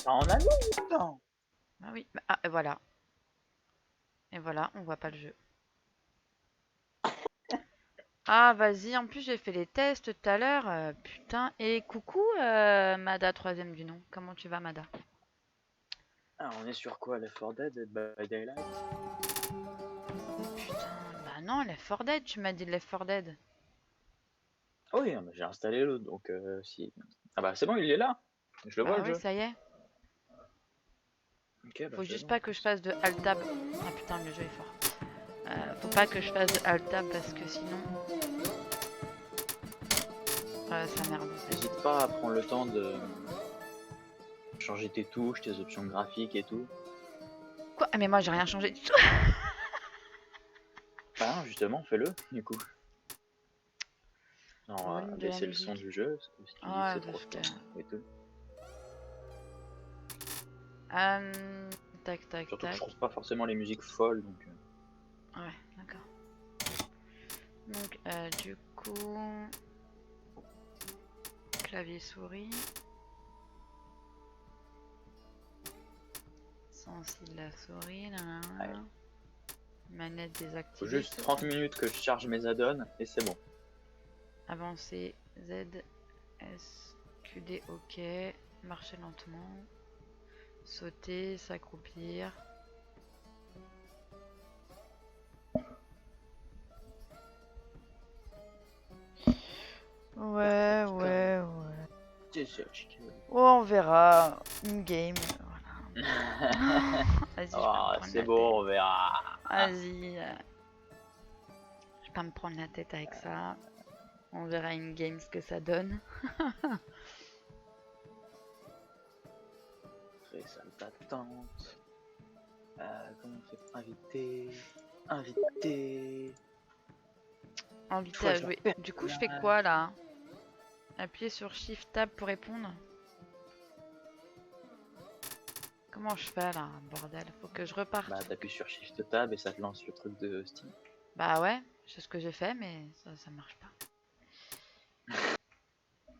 Ah, on a mis putain. Ah oui, ah, et voilà. Et voilà, on voit pas le jeu. Ah, vas-y, en plus j'ai fait les tests tout à l'heure. Putain, et coucou, Mada, troisième du nom. Comment tu vas, Mada? Ah, on est sur quoi? Left 4 Dead, Dead by Daylight? Putain, bah non, Left 4 Dead, tu m'as dit Left 4 Dead. Ah oui, j'ai installé l'autre, donc si... Ah bah c'est bon, il est là. Je le vois Bah le oui, jeu. ça y est. Ok, bah Faut c'est juste bon. pas que je fasse de Alt-Tab. Ah putain, le jeu est fort. Faut pas que je fasse de Alt-Tab parce que sinon... ça merde. N'hésite pas à prendre le temps de changer tes touches, tes options graphiques et tout. Quoi? Ah mais moi j'ai rien changé du tout. Bah non, justement, fais-le, du coup. Genre, Volume de la baisser le son musique. du jeu, si tu dis que Ah c'est ouais, trop parce que... fort et tout. Tac, tac, Surtout que je tac. trouve pas forcément les musiques folles, donc... Ouais, d'accord. Donc, du coup... Clavier souris. Sensible la souris. Ouais. Nanana. Manette Faut désactivée. juste 30 minutes que je charge mes add-ons, et c'est bon. Avancer. Z. S. QD. OK. Marcher lentement. Sauter. S'accroupir. Ouais, ouais, ouais. Oh, on verra. In-game. Voilà. Vas-y, je vais pas me Ah, prendre c'est la tête. bon, on verra. Vas-y. Je vais pas me prendre la tête avec ça. On verra in-game ce que ça donne. Très sale d'attente. Comment on fait pour inviter? Inviter. Invité Choix à de jouer. leur Du coup, je fais personnage. quoi là? Appuyer sur Shift Tab pour répondre. Comment je fais là, bordel? Faut que je reparte. Bah, t'appuies sur Shift Tab et ça te lance le truc de Steam. Bah ouais, c'est ce que j'ai fait, mais ça marche pas.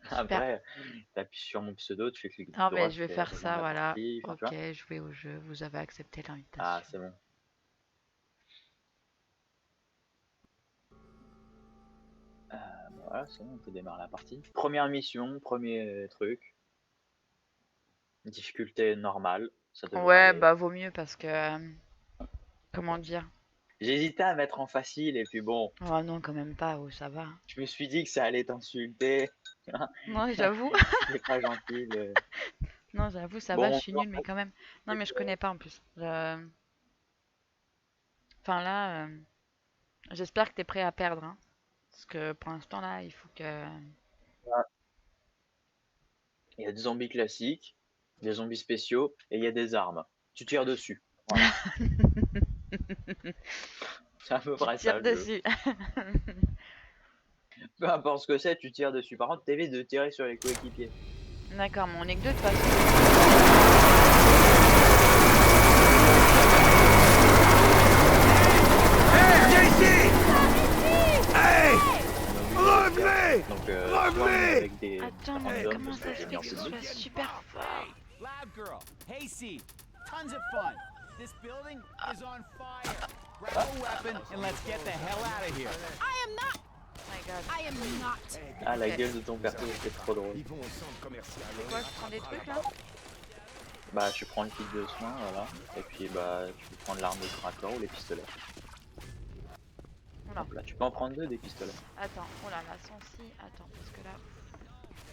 Super. Après, t'appuies sur mon pseudo, tu fais clic Non, mais droit je vais pour faire rejoindre ça, la voilà. partie. Enfin, tu Ok, vois. jouer au jeu. Vous avez accepté Ah, l'invitation. c'est bon. Bah voilà, c'est bon, on peut démarrer la partie. Première mission, premier truc. Difficulté normale, ça devrait Ouais, aller. bah vaut mieux parce que... comment dire? J'hésitais à mettre en facile et puis bon, Oh non, quand même pas, oh, ça va. je me suis dit que ça allait t'insulter. Non, j'avoue. C'était pas gentil. Non, j'avoue, ça va, je Bon, suis nulle, mais quand même. Non, mais je connais pas en plus. Enfin là, j'espère que t'es prêt à perdre, hein. Parce que pour l'instant là, il faut que... il y a des zombies classiques, des zombies spéciaux et il y a des armes. Tu tires dessus. Voilà. C'est à peu Tu près tires ça le jeu. dessus. Peu importe ce que c'est, tu tires dessus. Par contre, t'évites de tirer sur les coéquipiers. D'accord, mais on est que deux de toute façon. Viens ici! Hey! Revenez! Revenez! Donc, Revenez! soigne avec des Attends, mais randoms comment parce que ça se j'ai mis fait en que ce public. soit super fort? Loud Girl, Hayseed, tons of fun. This building is on fire. Grab a weapon and let's get the hell out of here. I am not. Oh my god. I am not. Ah, la Ok. gueule de ton perso, c'était trop drôle. Ils vont au centre commercial. C'est quoi, je prends des trucs là? Bah, tu prends le kit de soins, voilà. Et puis, bah, tu peux prendre l'arme de tracteur ou les pistolets. Oula. Hop là, tu peux en prendre deux des pistolets. Attends, oh là là, sensi. Attends, parce que là.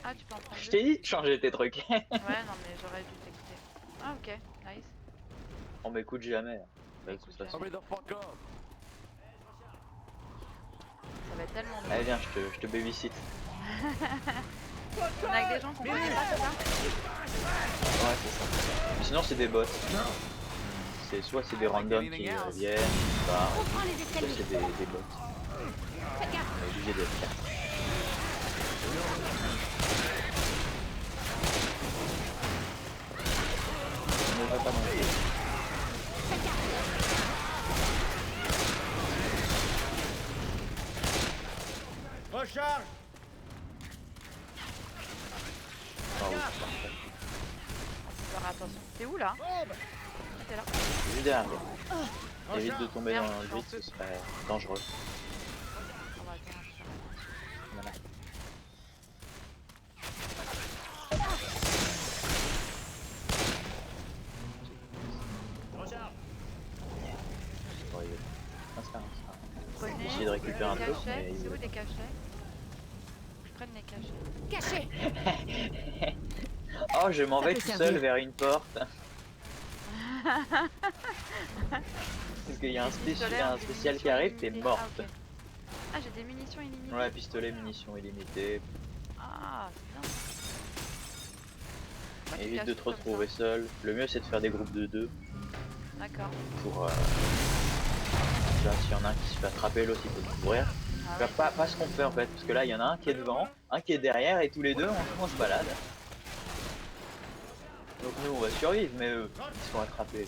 Ah, tu peux en prendre Je deux? t'ai dit de changer tes trucs. Ouais, non, mais j'aurais dû t'écouter. Ah, ok, nice. On m'écoute jamais. De toute Écoute, façon. jamais. Ça va être tellement Allez, bien. viens, je te babysit. On a que des gens qu'on connaît pas, c'est ça? Ouais, c'est ça. Sinon, c'est des bots. C'est soit c'est des randoms qui viennent, bah, Reprends les soit escaliers. c'est des bots. Faites gaffe. On est obligé d'être là. On ne va pas non plus. Faites gaffe. Recharge! Ah oui, parfait. Alors, attends, là? T'es là. Juste derrière toi. Évite de tomber Merde, dans je le suis en vide, feu. ce serait dangereux. Ah bah attends. Voilà. Ouais, ça. Prenez Essayer de récupérer un les peu, cachets. mais C'est où les cachets? Je prenne les cachets. Caché. Oh, je m'en Ça vais peut tout servir. seul vers une porte. Parce qu'il y a un, Pistolet, un des spécial qui munitions arrive, t'es illimitées. morte. Ah, ok. Ah, j'ai des munitions illimitées. Ouais, pistolet, munitions illimitées. Ah, c'est bien. Pourquoi tu Évite caches de tout te comme retrouver ça? seul. Le mieux c'est de faire des groupes de 2 D'accord. pour. Déjà, s'il y en a un qui se fait attraper, l'autre il peut le couvrir. Ah Enfin, ouais. pas ce qu'on fait en fait, parce que là il y en a un qui est devant, un qui est derrière et tous les deux on se balade. Donc nous on va survivre, mais eux ils se font attraper.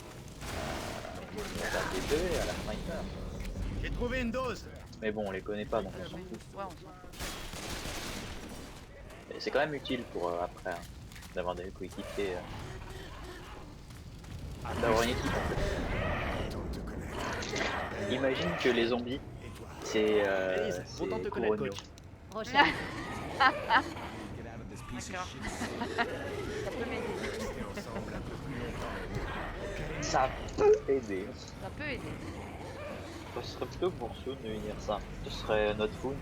On va les deux et à la fin ils meurent. J'ai trouvé une dose. Mais bon, on les connaît pas donc on s'en Ouais, fout. on s'en fout. Et c'est quand même utile pour après hein, d'avoir des coéquipiers. D'avoir une équipe en fait. Imagine que les zombies c'est Elise, content de te connaître, Coronio. coach. Rochelle. Get out of this piece D'accord. of shit. Ça peut m'aider. Ça peut aider. Ça peut aider. Ce serait plutôt pour Soon de venir ça. Ce serait notre Foon.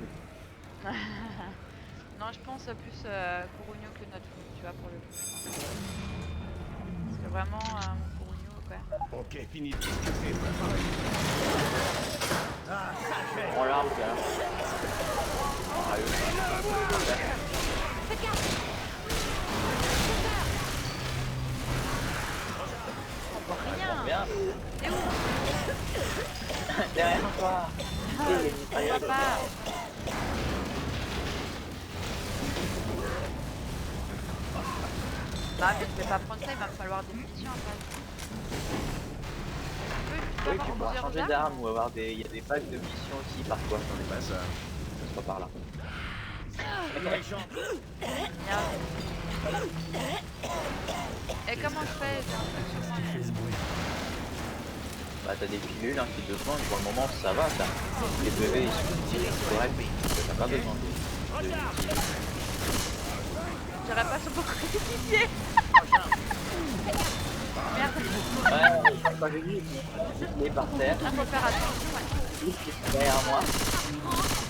Non, je pense plus Coronio que notre fou, tu vois, pour le coup. Parce que vraiment, mon Coronio, quand même. Ok, fini de discuter. Ah, ça fait. On l'arme là. Ah, Faites gaffe. On voit rien. bien. T'es où? Derrière toi. On voit pas. Bah, mais je vais pas prendre ça, il va me falloir des munitions après. Oui, tu pourras changer d'arme ou avoir des. Il y a des packs de missions aussi parfois. On est pas ça. Ça sera par là. Et comment je fais? J'ai un truc sur moi. Bah t'as des pilules hein, qui te soignent, pour le moment ça va, les PV ils sont directs corrects, t'as pas besoin de J'irai pas sur mon coéquipier. Merde. Ouais, quand j'ai dit, il est par terre, Là, faut faire attention. Ouais. il est derrière moi,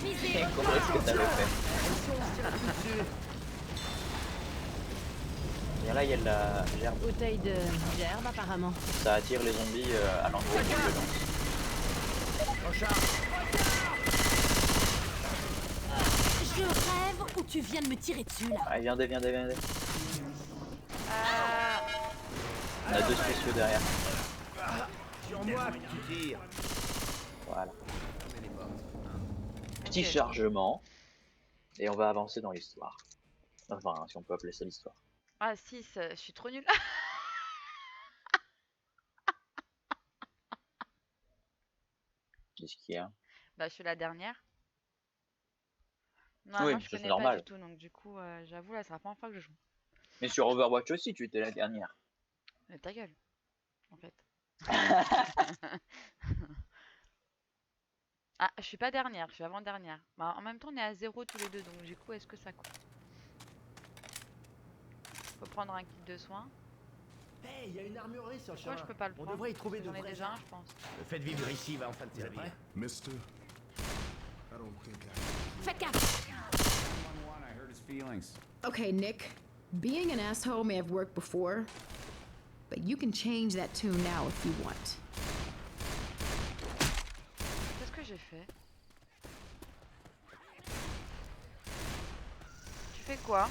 j'ai compris ce que t'avais fait. Et là il y a de la gerbe, Bouteille de gerbe apparemment. ça attire les zombies à l'endroit où tu le lances. Je rêve où tu viens de me tirer dessus là. Ah viens. On a deux spéciaux derrière, Sur moi que tu tires. voilà. Petit chargement, et on va avancer dans l'histoire. Enfin, si on peut appeler ça l'histoire. Ah, 6, je suis trop nulle. Qu'est-ce qu'il y a? Bah, je suis la dernière. Non, Oui, moi, je ça, c'est connais normal. pas du tout, donc du coup, j'avoue, là, c'est la première fois que je joue. Mais sur Overwatch aussi, tu étais la dernière. Mais ta gueule, en fait. Ah, je suis pas dernière, je suis avant-dernière. Bah, en même temps, on est à 0 tous les deux, donc du coup, est-ce que ça compte? Faut prendre un kit de soins. Hey, il y a une armurerie sur le chemin. Moi, je peux pas le On prendre. devrait y trouver de J'en ai vrais déjà un, armes. je pense. Le fait de vivre ici va enfin te servir. Mister, I don't think I... Faites gaffe. 911, I hurt his feelings. Okay, Nick, being an asshole may have worked before, but you can change that tune now if you want. Qu'est-ce que j'ai fait? Tu fais quoi?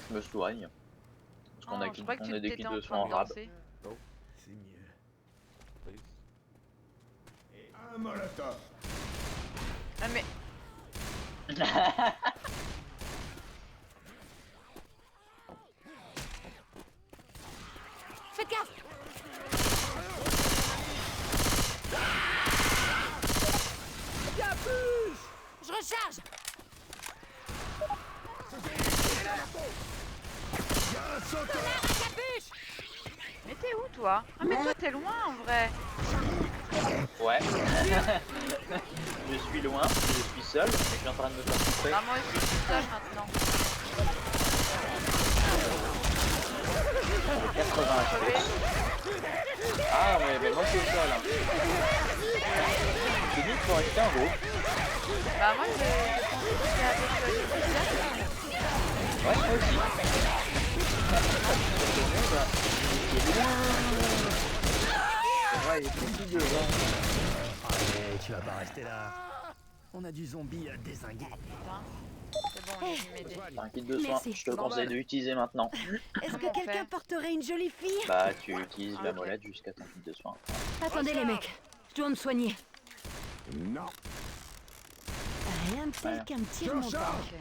Je me soigne. Parce qu'on Oh, a, je crois que on a tu des t'étais kits en de soins train en de rab. danser. C'est mieux. Un molotov. Ah, mais Faites gaffe. Je recharge. Il y a un sauteur. Tonnerre à capuche. quoi. Ah mais toi t'es loin en vrai. Ouais. Je suis loin, je suis seul, et je suis en train de me faire couper. Bah moi aussi je suis seule maintenant. 80 HP. Ah mais moi je suis seul. Hein. C'est dit qu'il faut rester en groupe. Bah moi je pensais que c'était avec Jessica. Ouais, moi aussi. Il est loin. Ouais, il est petit devant. Allez, tu vas pas rester là. On a du zombie à dézinguer. Putain. C'est bon, j'ai mis mes dés. T'as un kit de soin, Merci. je te conseille de l'utiliser maintenant. Est-ce Comment que quelqu'un faire porterait une jolie fille? Bah tu utilises la Ok. molette jusqu'à ton kit de soin. Attendez les mecs, je dois me soigner. Non. Rien de tel Ouais. qu'un petit remontant. Ok.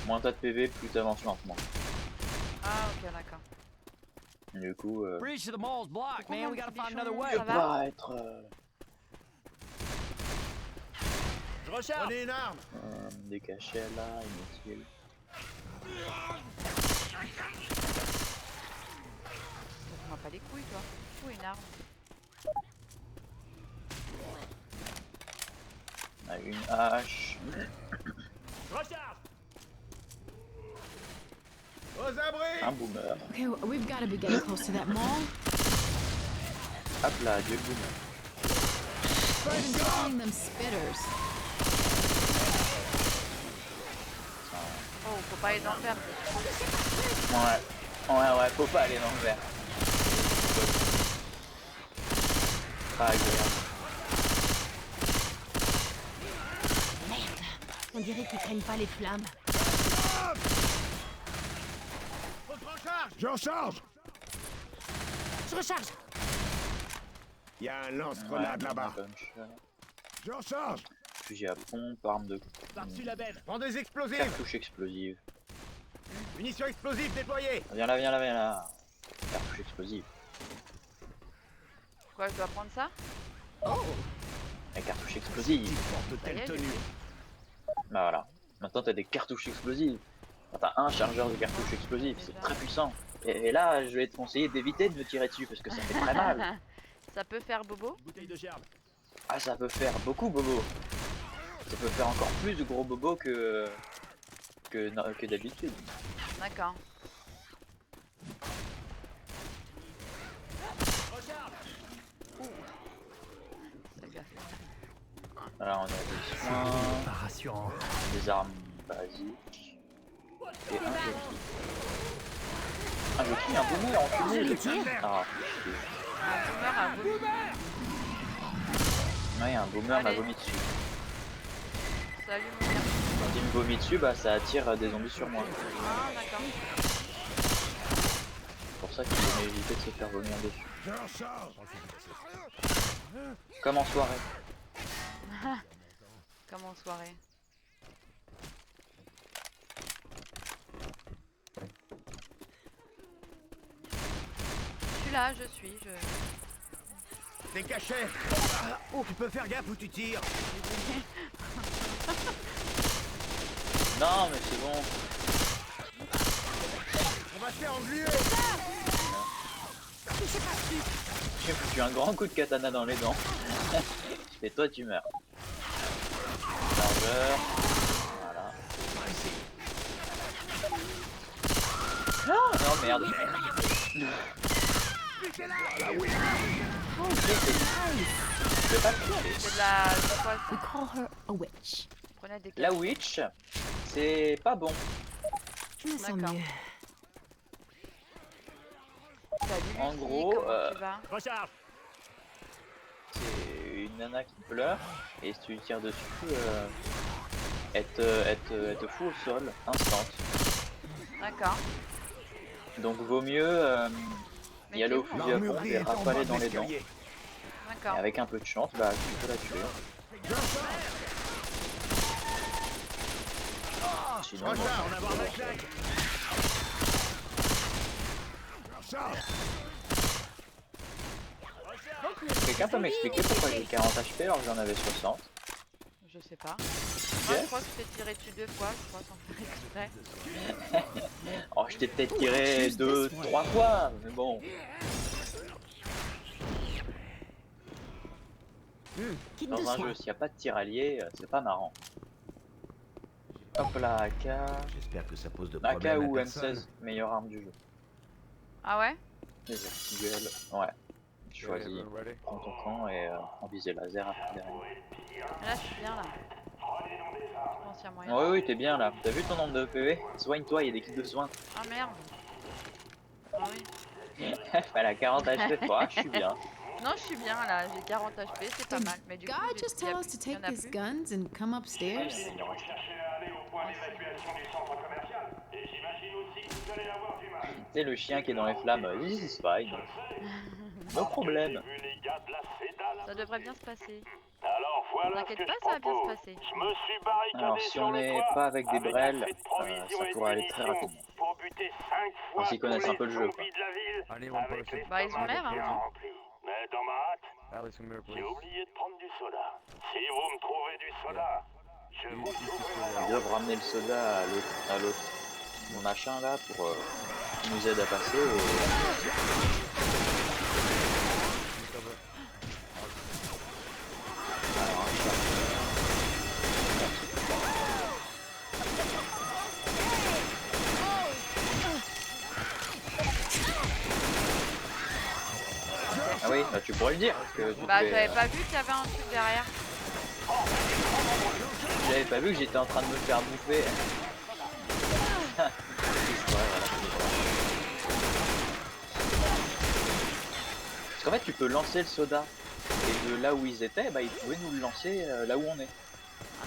Moins t'as de PV, plus t'avances lentement. Ah ok d'accord. Du coup, Breach to the mall's blocked, man. We gotta find another way. Ça va pas être Je recharge. Prenez une arme. des cachets là, inutile. Prends pas les couilles toi. Ou une arme. On a une hache. Je recharge. Aux abris. Un boomer. Okay, we've got to be getting close to that mall. Hop là, Dieu le boomer. Installing them spitters. Oh faut pas aller dans le verre. Ouais, faut pas aller dans le verre. Pas agréable. On dirait qu'ils craignent pas les flammes. Je recharge. Je recharge. Il y a un lance-grenade là-bas. Punch. Je recharge. Fusil à pompe, arme de Par-dessus la benne. Prends des explosifs. cartouche explosive. Munitions explosives déployées. Viens là. Cartouche explosive. Quoi je dois prendre ça? La cartouche explosive. Qui porte Ça y est, telle j'ai tenue. pris. Bah voilà. Maintenant t'as des cartouches explosives. Enfin, t'as un chargeur de cartouches explosives, c'est très puissant. Et là, je vais te conseiller d'éviter de me tirer dessus parce que ça fait très mal. Ça peut faire bobo? Bouteille de gerbe. Ah, ça peut faire beaucoup bobo. Ça peut faire encore plus de gros bobo que d'habitude. D'accord. Ça lui a fait mal. Là, on a des soins, Pas rassurant. des armes basiques et un jockey. Un jockey, un boomer, Je enculé. les tire. Ah, Un boomer a vomi. ouais, un boomer m'a Allez. vomi dessus. Salut mon gars. Quand il me vomit dessus, bah ça attire des zombies sur moi. Ah d'accord. C'est pour ça qu'il faut éviter de se faire vomir dessus. Je recharge. Comme en soirée. Comme en soirée. Je suis là, je suis. Des cachets. Oh, tu peux faire gaffe où tu tires. Non, mais c'est bon. On va se faire engluer. J'ai foutu un grand coup de katana dans les dents. Et toi, tu meurs. Chargeur. Voilà. Ah, non, merde. Je vais pas le tuer. C'est de la. C'est quoi We ça? call her a witch. Prenez des La witch, c'est pas bon. Je me sens D'accord. mieux. Salut, En Lucie, gros, comment tu vas? Recharge. C'est une nana qui pleure et si tu lui tires dessus, elle te fout au sol, instant. D'accord. Donc vaut mieux y aller au fusil à pompe L'armurerie et est en bas rafaler de dans les dents. l'escalier. Et D'accord. avec un peu de chance, bah tu peux la tuer. Sinon, Recharge. En avoir ma claque. Recharge. quelqu'un peut m'expliquer pourquoi j'ai 40 HP alors que j'en avais 60? Je sais pas. Moi, je crois que je t'ai tiré dessus 2 fois, je crois, sans faire exprès. Oh, je t'ai peut-être tiré 2, 3 fois, mais bon. Quitte Dans de un soin. jeu, s'il n'y a pas de tir allié, c'est pas marrant. Hop là, AK. J'espère que ça pose de AK problème à ou personne. M16, meilleure arme du jeu. Ah ouais? Les Eagle, ouais. Tu choisis, prends ton camp et en visée laser après derrière. Là, je suis bien là. Je pense qu'il y a moyen. Ouais, oui, t'es bien là. T'as vu ton nombre de PV? Soigne-toi, il y a des kits de soins. Ah merde. Ah oui. Elle a 40 HP, toi, je suis bien. Non, je suis bien là. J'ai 40 HP, c'est pas mal. Mais du coup, God just tell us to il y en take a his plus. guns and come upstairs? Il en reste un. Tu sais, le chien qui est dans les flammes, this is fine. No problème. Ça devrait bien se passer. T'inquiète pas, ça va bien se passer. Alors, si on n'est pas avec des brels, ça pourrait aller très rapidement. On s'y connaisse un peu le jeu, quoi. Bah, ils ont l'air, hein. Mais dans ma hâte, j'ai oublié de prendre du soda. Si vous me trouvez du soda, je vous trouverai Ils doivent ramener le soda à l'autre machin là pour qu'il nous aide à passer. Alors, un chat. Ah oui, bah, tu pourrais le dire parce que tu Bah, fais, j'avais pas vu qu'il y avait un truc derrière. j'avais pas vu que j'étais en train de me faire bouffer. Ouais, voilà. Parce qu'en fait, tu peux lancer le soda. Et de là où ils étaient, bah, ils pouvaient nous le lancer là où on est. Ah,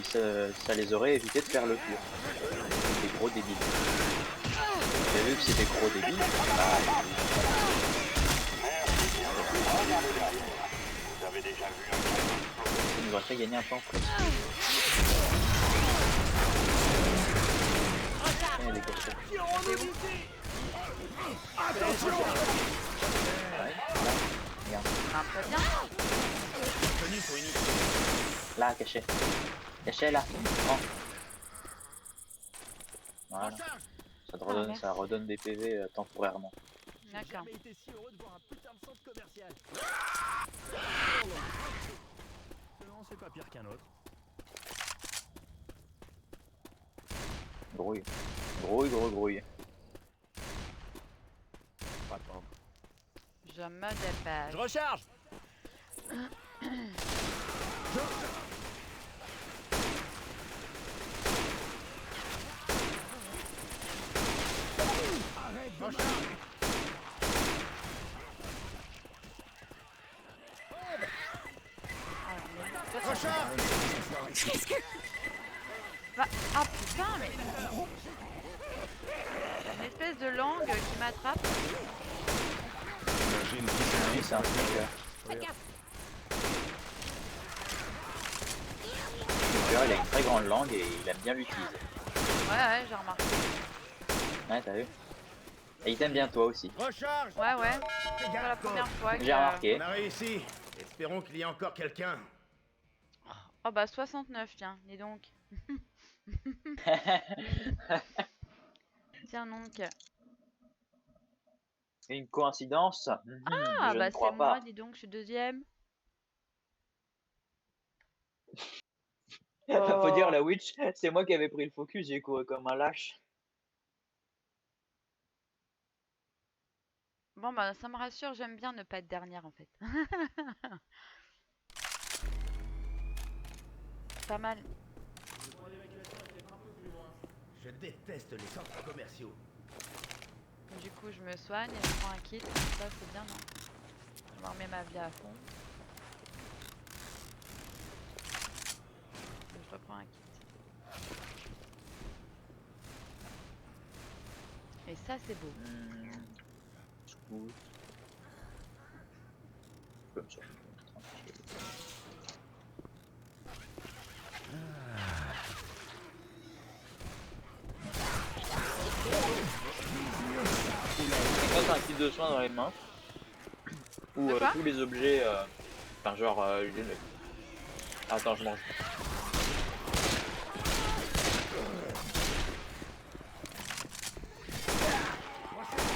Ça, ça les aurait évité de faire le tour. Des gros débiles. J'ai vu que c'était gros débiles. Ça nous aurait fait gagner un temps. Il y a des cochons. Ouais, là, regarde. Un peu bien. Là, caché. Caché là. Prends. Voilà. Ça redonne des PV temporairement. D'accord. Jamais été si heureux de voir un putain de centre commercial. Non, c'est pas pire qu'un autre. Grouille. Grouille. Je me dépêche. Je recharge. Bah, ah putain, mais. Une espèce de langue qui m'attrape. Oui, c'est un truc. Il a une très grande langue et il aime bien l'utiliser. Ouais, j'ai remarqué. Ouais, t'as vu. Et il t'aime bien toi aussi. Recharge! Ouais. C'est pas la première fois que. J'ai remarqué. On a réussi. Espérons qu'il y ait encore quelqu'un. Oh bah 69, tiens, dis donc. Tiens donc. C'est une coïncidence? Ah Je bah ne c'est crois moi, pas. dis donc, je suis deuxième. Faut dire la witch, c'est moi qui avais pris le focus, j'ai couru comme un lâche. Bon bah ça me rassure, j'aime bien ne pas être dernière en fait. Pas mal. Je déteste les centres commerciaux. Du coup je me soigne et je prends un kit, ça c'est bien non? Je me remets ma vie à fond. Je reprends un kit. Et ça c'est beau. Scoot. Comme ça. Tranquille. Quand t'as un kit de soins dans les mains, ou De quoi tous les objets, enfin genre, attends, je mange.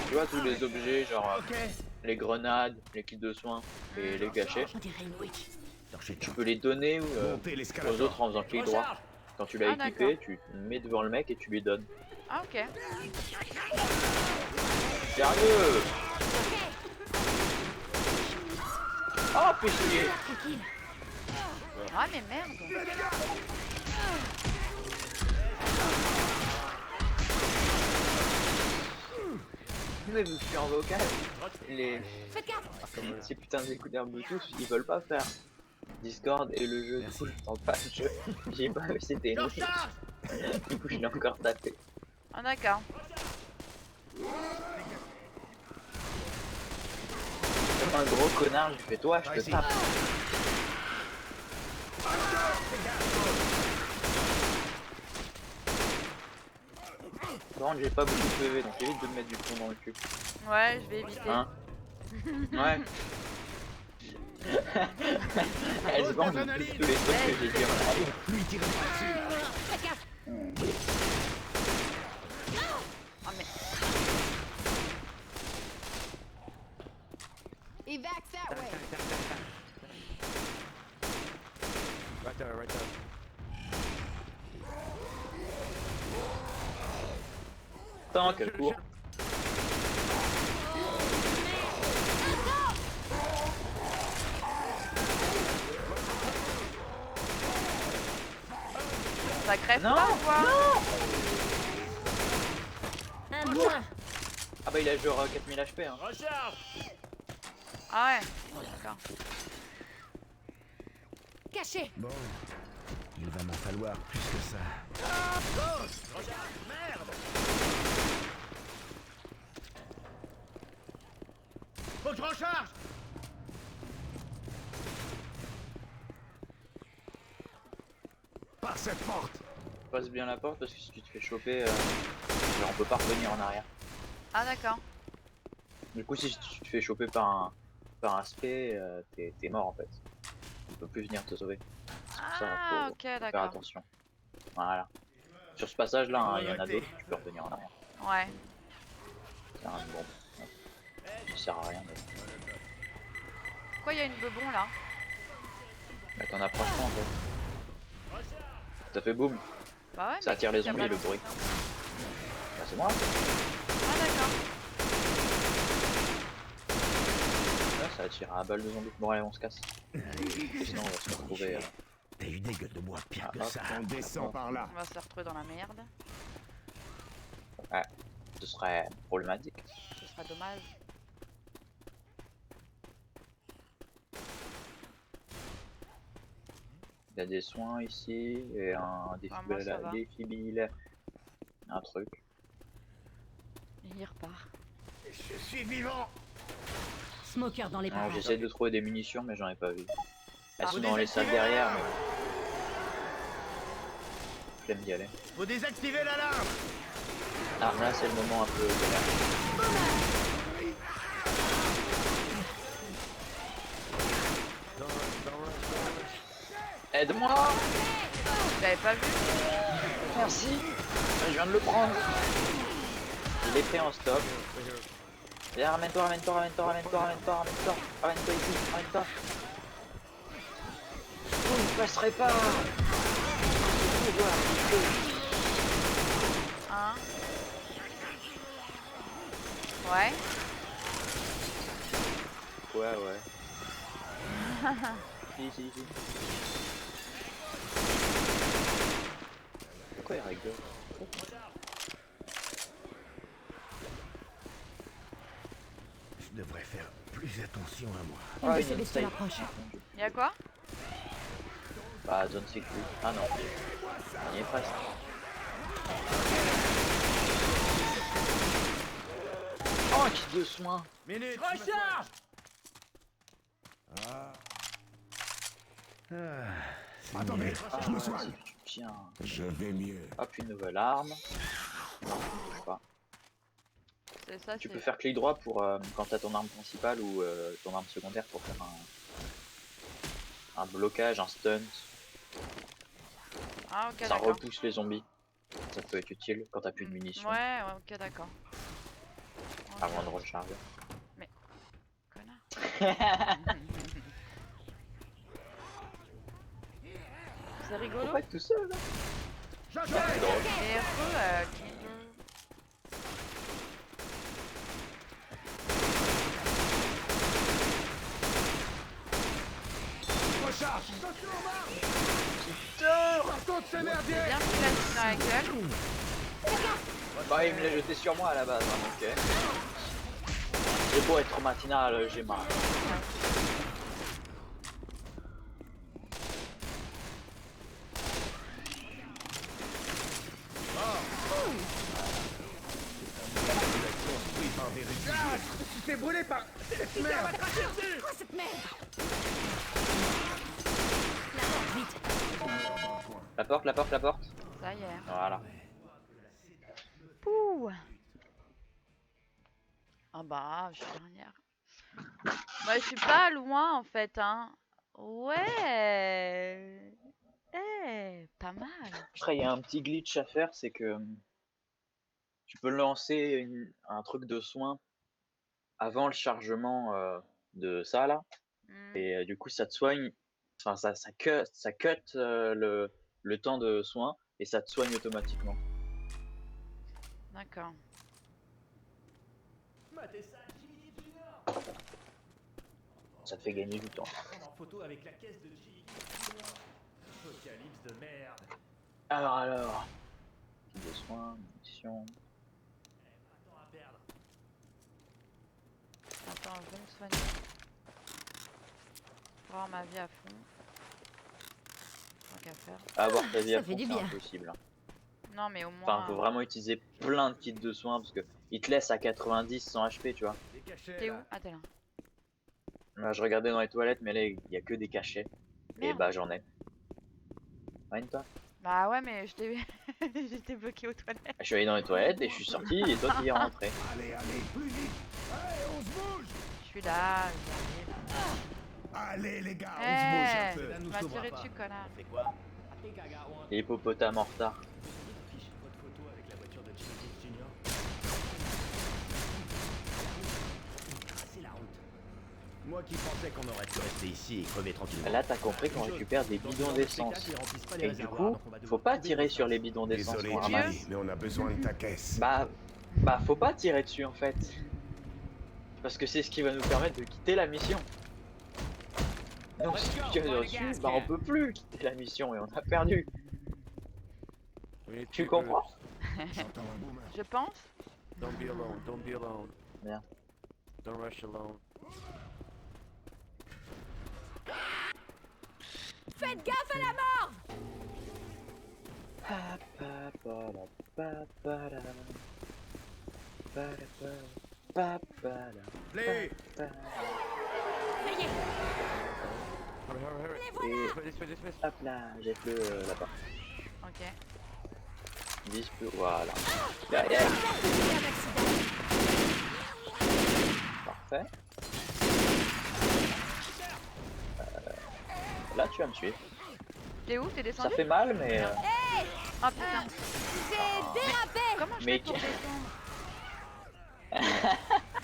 Tu vois tous les objets, genre les grenades, les kits de soins et les cachets. On dirait une witch. Cherchez Tu peux les donner Montez aux l'escalator. autres en faisant clic droit. Recharge. Quand tu l'as Ah, équipé, tu te mets devant le mec et tu lui donnes. Ah, ok. Sérieux? Oh, fais chier! Ah, mais merde. Mais vu que je suis en vocal, ces putains d'écouteurs Bluetooth, ils veulent pas faire Discord et le jeu. Merci. Du coup, je tente pas le jeu. J'ai pas vu c'était une Recharge. Du coup, je l'ai encore tapé. Ah, d'accord. Comme un gros connard, j'ai fait toi, je te tape. Par contre, j'ai pas beaucoup de PV, donc évite de me mettre du plomb dans le cul. Ouais, je vais éviter. Hein? Ouais. Elle se venge de tous les trucs que j'ai dit en live. Lui, tirez pas dessus. Ah, mais... Evac that way. Right there, right there. Tant qu'elle court. Ça crève Non, pas ou quoi? Un moins. Ah bah il a genre 4000 HP hein. Recharge. Ah ouais. D'accord. Caché. Bon, il va m'en falloir plus que ça. Faut que je recharge. Par cette porte. Passe bien la porte parce que si tu te fais choper, genre, on peut pas revenir en arrière. Ah, d'accord. Du coup si tu te fais choper par un spé, t'es mort en fait. Il peut plus venir te sauver. C'est pour ça Ah, faut ok, faire d'accord. attention. Voilà. Sur ce passage là, hein, il y en a d'autres, tu peux revenir en arrière. Ouais. C'est un bon. Ça sert à rien mais. Pourquoi il y a une bebon là? Mais t'en as franchement en fait. Ça fait boum, Bah ouais. ça mais attire les y a zombies pas le de- bruit. Bah c'est moi. Ah, d'accord. Là, ça attire à balle de zombies. Bon allez on se casse. Sinon on va se retrouver. T'as eu des gueules de bois pire que hop, ça. On descend par là. On va se retrouver dans la merde. ce serait problématique. Ce sera dommage. Il y a des soins ici et un Ah, moi, ça va. défibrillateur. Un truc. Il repart. Je suis vivant. Smoker dans les Alors, parages. j'essaie de trouver des munitions mais j'en ai pas vu. Elles Ah. sont dans les salles derrière mais. Flemme d'y aller. Faut désactiver l'alarme. Ah là c'est le moment un peu galère. Aide-moi! Vous l'avez pas vu? Merci! Je viens de le prendre! Je l'ai pris en stop. Viens, ramène-toi, ramène-toi, ramène-toi, ramène-toi, ramène-toi, ramène-toi, ramène-toi ici, ramène-toi! Vous ne passerez pas! Hein? Ouais. Ouais, ouais. Si. Pourquoi il rigole? Je devrais faire plus attention à moi. Une de il y ces a bestioles tape. approche. Y'a quoi? Bah, zone sécu. Ah non. On y est presque. Oh, kit de soins! Minute. Recharge. Attendez, je me Ah, soigne. tiens. Je vais mieux. Hop, une nouvelle arme. Non, je sais pas. C'est ça, Tu c'est... peux faire clic droit pour quand t'as ton arme principale ou ton arme secondaire pour faire un blocage, un stun. Ah, ok, Ça d'accord. repousse les zombies. Ça peut être utile quand t'as plus de munitions Ouais, ok, d'accord. avant de recharger. Connard. C'est rigolo. Faut pas être tout seul là. Et Kinder. Recharge. Par contre, c'est C'est merdier. bien qu'il a mis dans la gueule. Bah il me l'a jeté sur moi à la base, hein, donc j'ai beau être matinal, j'ai mal. Ah, tu te fais brûler par cette merde. Quoi cette merde? La porte, vite. La porte. Ça y est. Voilà. Pouh. Ah bah, je suis dernière. Bah, je suis pas loin en fait, hein. Ouais. Eh, pas mal. Après il y a un petit glitch à faire, c'est que tu peux lancer un truc de soin avant le chargement de ça là, Hmm, et du coup ça te soigne, enfin ça cut le temps de soin et ça te soigne automatiquement. d'accord. Matez ça, Jimmy Junior. Ça te fait gagner du temps. Prendre en photo avec la caisse de Jimmy Junior. Apocalypse de merde. Alors. Petit de soin, munitions. Pas de temps à perdre. Attends, je vais me soigner. Pour avoir ma vie à fond. Tant qu'à faire. Avoir ta vie Ça à fait fond, du c'est bien. impossible. Hein. Non, mais au Enfin, moins. faut vraiment utiliser plein de kits de soins parce que ils te laissent à 90 100 HP, tu vois. Des cachets T'es où? là. Ah, t'es là. Là, je regardais dans les toilettes, mais là, il y a que des cachets. Et Merde. bah, j'en ai. Rien toi. Bah ouais, mais je t'ai. J'étais bloqué aux toilettes. Je suis allé dans les toilettes et je suis sorti et toi, tu y es rentré. Allez, allez, plus vite. Allez, on se bouge. Je suis là, j'arrive. Allez, les gars, on se bouge un Eh, peu. Là, tu nous m'as sauvera tiré pas. dessus, connard. On fait quoi? I think I got one. Et hippopotame en retard. Fichez votre photo avec la voiture de Jimmy Junior. Tracez la route. Moi qui pensais qu'on aurait pu rester ici et crever tranquillement. Là, t'as compris qu'on récupère des bidons d'essence. Et du coup, faut pas tirer sur les bidons d'essence Désolé, qu'on Dieu. ramasse. Jimmy, mais on a besoin de ta caisse. Bah, faut pas tirer dessus en fait. Parce que c'est ce qui va nous permettre de quitter la mission. Donc si tu tires dessus, bah on peut plus quitter la mission et on a perdu. Tu comprends? J'entends un boom. Je pense. Don't be alone, don't be alone. Merde. Don't rush alone. Faites gaffe à la mort! Play. Ça y est, Hurry, hurry, hurry. les voilà! Et This way, this way. hop là, j'ai fait là-bas. Ok. 10 plus, voilà. Derrière, Il y a un accident. parfait. Là tu vas me tuer. T'es où? T'es Ça descendu? fait mal mais... Ah putain. J'ai dérapé! Comment je Mais fais pour descendre?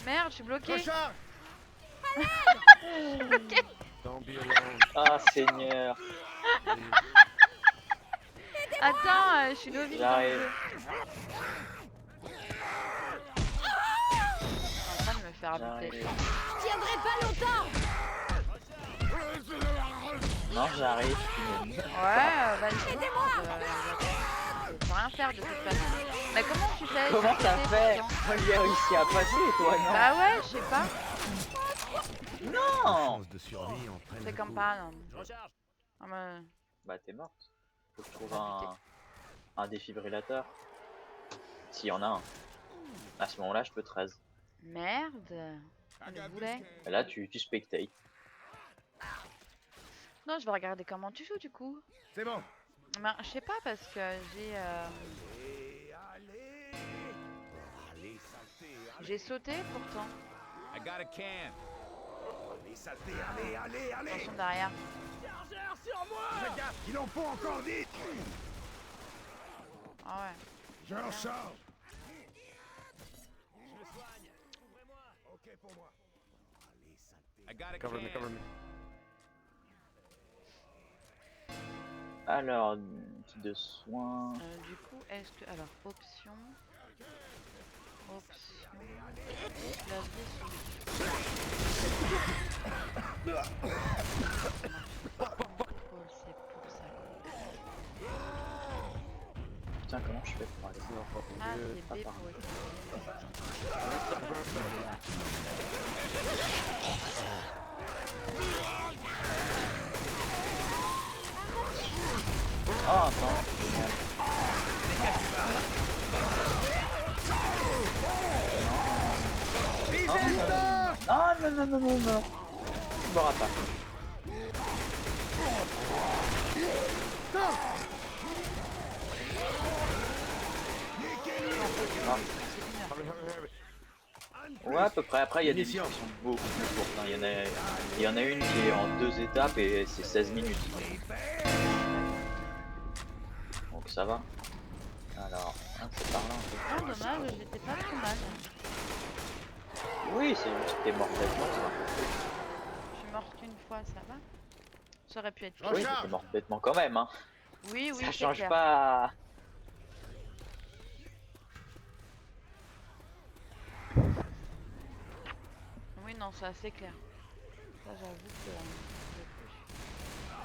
Merde, je suis bloqué. Recharge. Don't be alone. Ah Seigneur. Attends, je suis novice dans le J'arrive. jeu. Je suis en train de me faire buter. J'arrive. Je tiendrai pas longtemps! Non, j'arrive. Ouais, vas-y. Aidez-moi. Je peux rien faire de toute façon. Mais comment tu fais? Comment J'ai t'as sauté fait? pourtant. Moi j'ai réussi à passer et toi non. Bah ouais, je sais pas. Non. Chance de survie en pleine C'est comme cour. pas, non. Je recharge. Ah, mais- Bah t'es morte. Faut que je trouve Ah, un défibrillateur. S'il y en a un. À ce moment-là, je peux 13. Merde. On le voulait. Et là, tu spectates. Non, je vais regarder comment tu joues du coup. C'est bon. Ben, je sais pas parce que j'ai Et allez. Allez, saleté. j'ai sauté pourtant. I got a can. Allez, saleté. Allez, allez, allez. Attention derrière. Chargeur sur moi! Fais gaffe, il en faut encore 10. Ah ouais. Je recharge. Je me soigne. Ouvrez-moi. Ok pour moi. Allez, saleté. I got a Cover me, can. cover me. Alors, kit de soins. Du coup, est-ce que... Alors, option... Clavier souris. Contrôle, c'est pour ça. Putain, comment je fais pour aller Ah, c'est B pour Ah, attends. Ah, non, non, non, non, non. Je me rate. Ouais, à peu près. Après, il y a des missions qui sont beaucoup plus courtes. Hein. Il y en a une qui est en 2 étapes et c'est 16 minutes. Donc ça va. Alors, hein, c'est par là un peu. Ah, dommage, j'étais pas trop mal. Oui, c'est juste que t'es mort bêtement, c'est un peu plus. Je suis morte une fois, ça va. Ça aurait pu être pire. Oui, t'es mort bêtement quand même, hein. Oui, oui, Ça c'est change clair. pas. Oui, non, c'est assez clair. Ça, j'avoue que...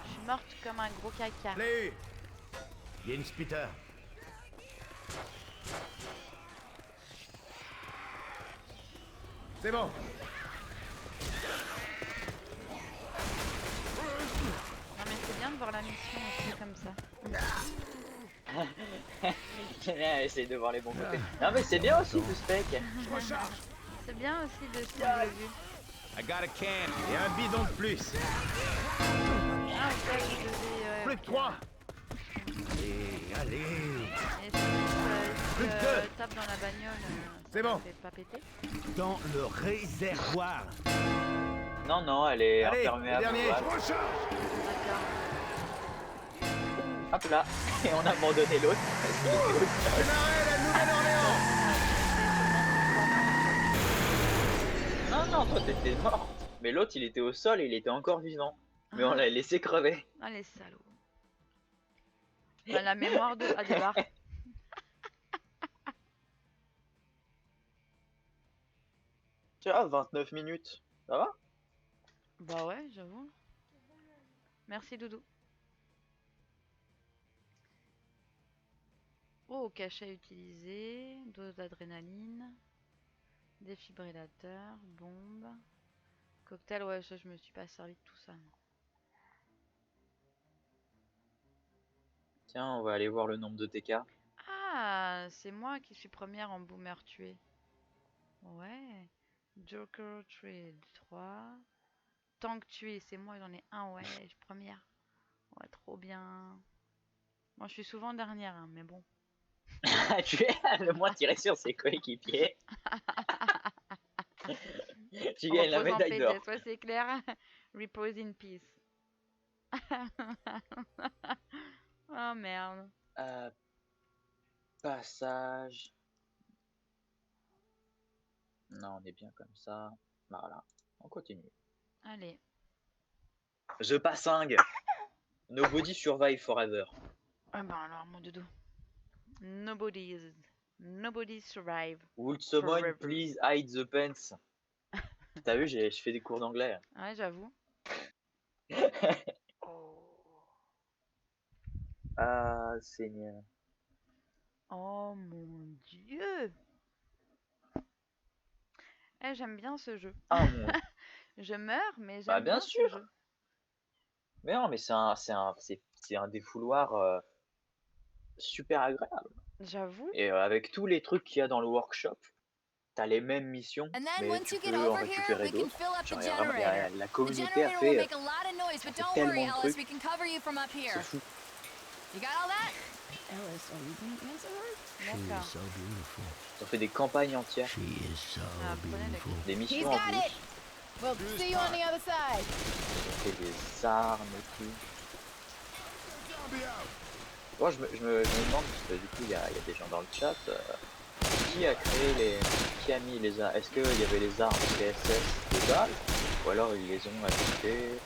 je suis morte comme un gros caca. Allez, il y a une spitter. C'est bon. Non, mais c'est bien de voir la mission aussi comme ça. Essaye de voir les bons côtés. Non mais c'est bien aussi le steak. C'est bien aussi de ce point de vue. I got a can. Et un bidon de plus. Ah, ok, je devais... Plus de 3. Allez. Et si Plus de je deux. tape dans la bagnole, C'est ça bon. me fait pas péter. Dans le réservoir. Non, non, elle est Allez, le imperméable. dernier. Voilà. D'accord. Hop là. Et on a abandonné l'autre. Démarrez la Nouvelle-Orléans. Non, non, toi t'étais morte. Mais l'autre il était au sol et il était encore vivant. Mais on l'a laissé crever. Ah, les salauds. Enfin, la mémoire de Adebar. Tu vois, 29 minutes. Ça va? Bah ouais, j'avoue. Merci, Doudou. Oh, cachet utilisé, dose d'adrénaline, défibrillateur, bombe, cocktail. Ouais, ça, je me suis pas servi de tout ça. Non. Tiens, on va aller voir le nombre de TK. Ah, c'est moi qui suis première en boomer tué. Ouais. Joker tué 3. Tank tué, c'est moi, j'en ai un, ouais, je suis première. Ouais, trop bien. Moi, je suis souvent dernière, hein, mais bon. Tu es le moins tiré sur ses coéquipiers. Tu gagnes la Repose en médaille paix, d'or. cette fois, c'est clair. Repose in peace. Oh merde. Passage. Non, on est bien comme ça. Voilà, on continue. Allez. The Passing. Nobody survive forever. Ah ben alors, mon doudou. Nobody survive. Would someone Forever. please hide the pants? T'as vu, je fais des cours d'anglais. Ouais, j'avoue. Ah, Seigneur. Oh mon dieu. Eh, j'aime bien ce jeu. Ah mon. Je meurs, mais Bah j'aime bien bien sûr. ce jeu. Mais non, mais c'est un défouloir super agréable. J'avoue. Et avec tous les trucs qu'il y a dans le workshop, t'as les mêmes missions, And then mais once tu you get peux en over here, récupérer we can d'autres. fill up the Genre, il y a vraiment, generator. la The communauté a generator will fait, make a lot of noise, but don't tellement worry, de Alice, trucs. we can cover you from up here. C'est fou. You got all that? D'accord. Ils ont fait des campagnes entières, Ah, prenez la clé. des He's missions en got plus. it. Well, see you on the other side. Ils ont fait des armes et tout. Moi, je me demande, parce que du coup, il y a des gens dans le chat, qui a créé qui a mis les armes? Est-ce qu'il y avait les armes PSS de base? Ou alors ils les ont ajoutées?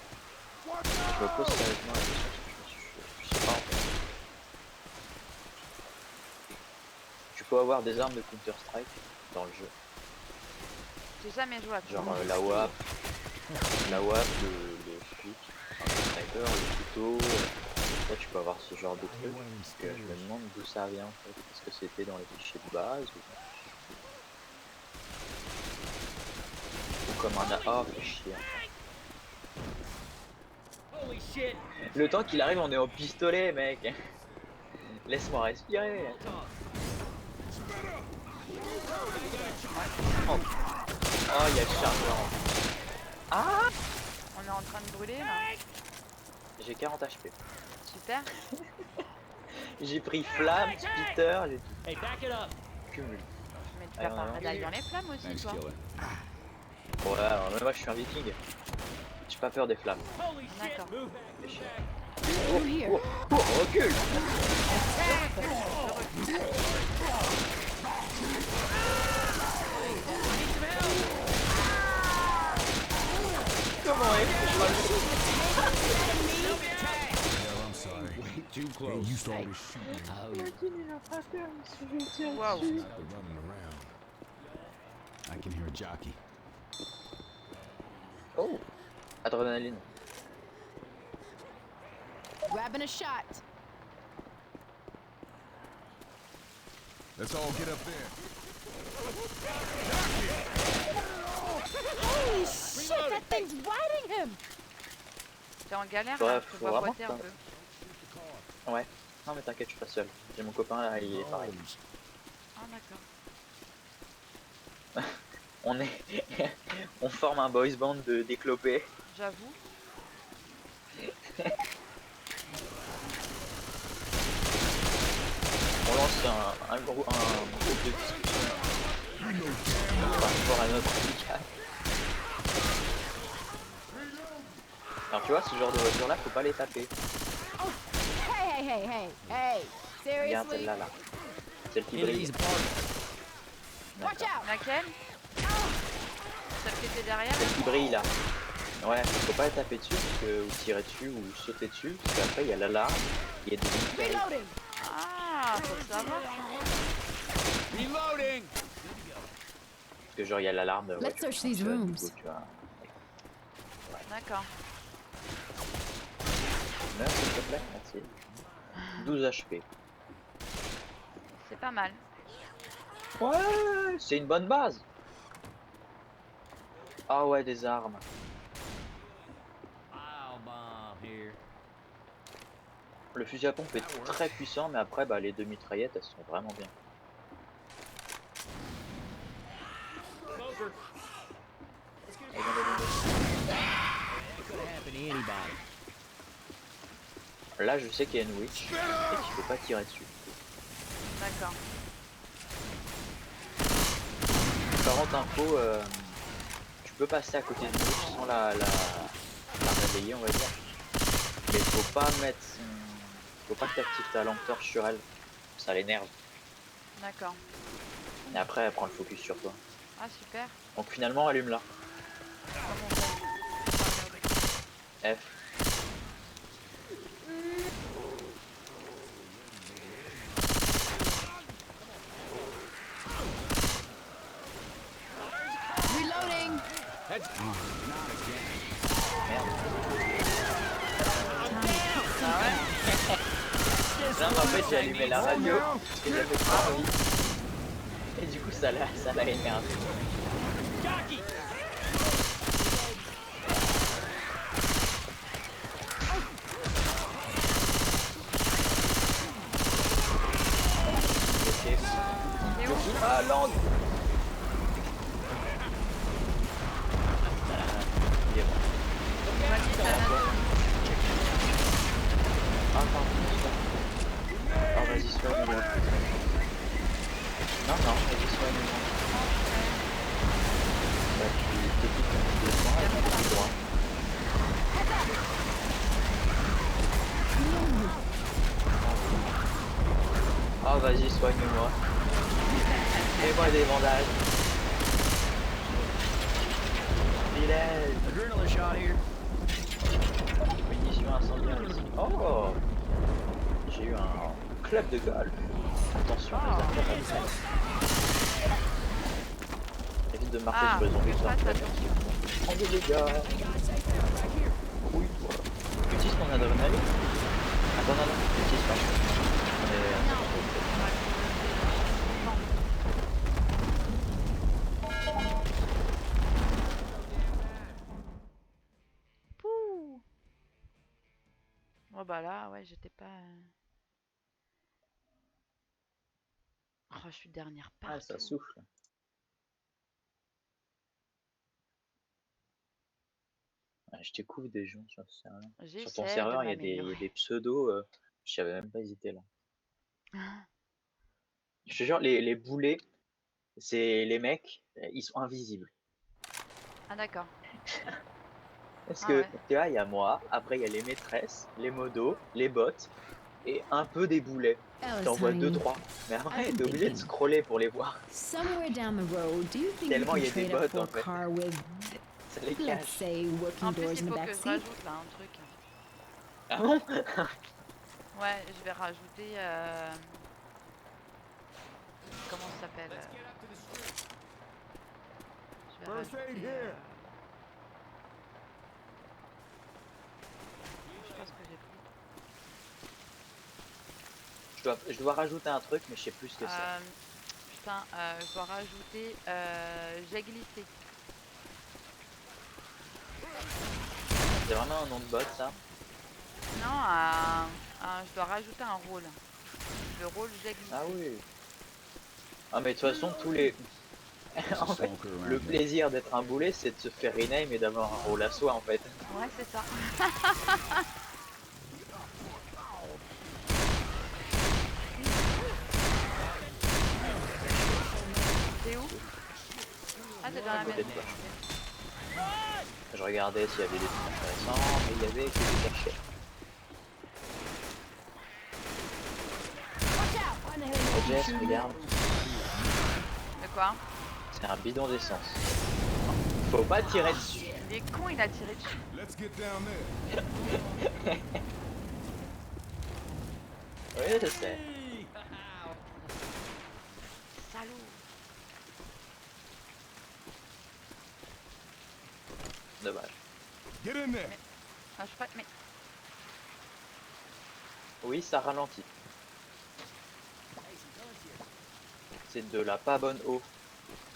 Je me pose sérieusement la question, parce que je sais sais pas en fait. Tu peux avoir des armes de Counter-Strike dans le jeu. J'ai jamais joué à tout. Genre la WAP, le flic, le sniper, le couteau. Là tu peux avoir ce genre de truc. Je me demande d'où ça vient en fait. Est-ce que c'était dans les fichiers de base ou comme un A. Oh, fait chier. Le temps qu'il arrive, on est au pistolet, mec. Laisse-moi respirer. Oh, il y a le chargeur. Ah, On est en train de brûler là. j'ai 40 HP. Super. J'ai pris flamme, spitter, j'ai tout. Cumul. Mais tu vas pas d'aller dans les flammes aussi, toi. Bon là, alors, moi je suis un viking. J'ai pas peur des flammes. D'accord. Through here. Recule. Comment est-ce que je vois I'm sorry. Way too Hey, close. you started shooting. Wow. They're running around. I can hear a jockey. Oh, adrénaline. Grabbing a shot. Let's all get up there. Holy shit, that thing's riding him! T'es en galère Ouais, là, je faut peux pas vraiment boiter un pas. peu. Ouais. Non mais t'inquiète, je suis pas seul. J'ai mon copain là, il est pareil. Ah d'accord. On est, on forme un boys band de déclopés. J'avoue. On lance un groupe de discussion par rapport à notre handicap. Alors tu vois, ce genre de voiture là, faut pas les taper. Hey, hey, hey, hey, hey! Regarde Seriously? celle-là là. Celle qui brille. Watch out! Laquelle? Celle qui était derrière? Celle qui brille là. Ouais, faut pas les taper dessus, parce que, ou tirer dessus, ou sauter dessus, parce qu'après il y a l'alarme, il y a des unités. Reloading! Ah, faut le savoir. Reloading! Parce que genre il y a l'alarme de Let's voiture search qui these fonctionne, rooms. du coup, tu vois. D'accord. Meurs s'il te plaît, merci. 12 HP. C'est pas mal. Ouais, c'est une bonne base. Ah ouais, des armes. Le fusil à pompe est très puissant, mais après, bah, les deux mitraillettes, elles sont vraiment bien. Là, je sais qu'il y a une witch et qu'il faut pas tirer dessus. D'accord. Parente info, tu peux passer à côté d'une witch sans la réveiller, on va dire. Mais faut pas mettre faut pas que t'actives ta lampe torche sur elle, ça l'énerve. D'accord. Et après, elle prend le focus sur toi. Ah super. Donc finalement, allume-la. Comment on fait? F. Reloading. Merde. Non, mais en fait, j'ai allumé la radio parce que j'avais pas envie. Et du coup, ça l'a énervé. Ok. C'est où? Ah, langue. Il est bon. Vas-y, ça va. Ah, pardon. Ah, vas-y, soigne-moi. Non, non, vas-y, soigne-moi. Bah, tu t'écoutes un petit peu de temps et tu fais droit. Ah, vas-y, soigne-moi. Mets-moi des bandages. Village. Adrenaline shot here. Munitions incendiaires ici. Oh! club de golf. Attention, les armes. Évite de marcher sur les zombies. Fais pas attention. Prends des dégâts. Oui, toi. Utilise ton adrénaline. Attends, non, utilise pas. Pouh. Oh bah là, ouais, j'étais pas... Oh, je suis dernière partout. Ah, ça souffle. Ouais, je découvre des gens sur ce serveur. Sur ton J'essaie serveur, de il y a des m'améliorer. pseudos. Je savais même pas ils étaient là. Je te jure, les boulets, c'est les mecs, ils sont invisibles. Ah d'accord. Parce Ah que ouais. tu vois, il y a moi, après il y a les maîtresses, les modos, les bots et un peu des boulets. Alice, T'en vois honey, 2-3. Mais après, I'm t'es obligé de thinking. scroller pour les voir. Somewhere down the road, do you think Tellement we il y can a des trade up bots for en a fait. car with, Ça les let's cache. say, working En plus, doors il in the faut que back je seat? rajoute là un truc. Ah bon? Ouais, je vais rajouter... Comment ça s'appelle Je vais First aid rajouter... here. Je sais pas ce que j'ai pris. Je dois rajouter un truc, mais je sais plus ce que c'est. Putain, je dois rajouter... j'ai glissé. C'est vraiment un nom de bot ça? Non, je dois rajouter un rôle. Le rôle j'ai glissé. Ah oui. Ah mais de toute façon, tous les... en fait, le plaisir d'être un boulet, c'est de se faire rename et d'avoir un rôle à soi en fait. Ouais, c'est ça. T'es où? Ah, t'es dans la Côté de maison. toi. Je regardais s'il y avait des trucs intéressants, mais il y avait que des cachets. Oh Jess, regarde, De quoi? c'est un bidon d'essence. Faut pas tirer dessus. Il est con, il a tiré dessus. Let's get down there. Oui, je sais. Salaud. Dommage. Get in there. Ah, je sais pas, mais... Oui, ça ralentit. C'est de la pas bonne eau.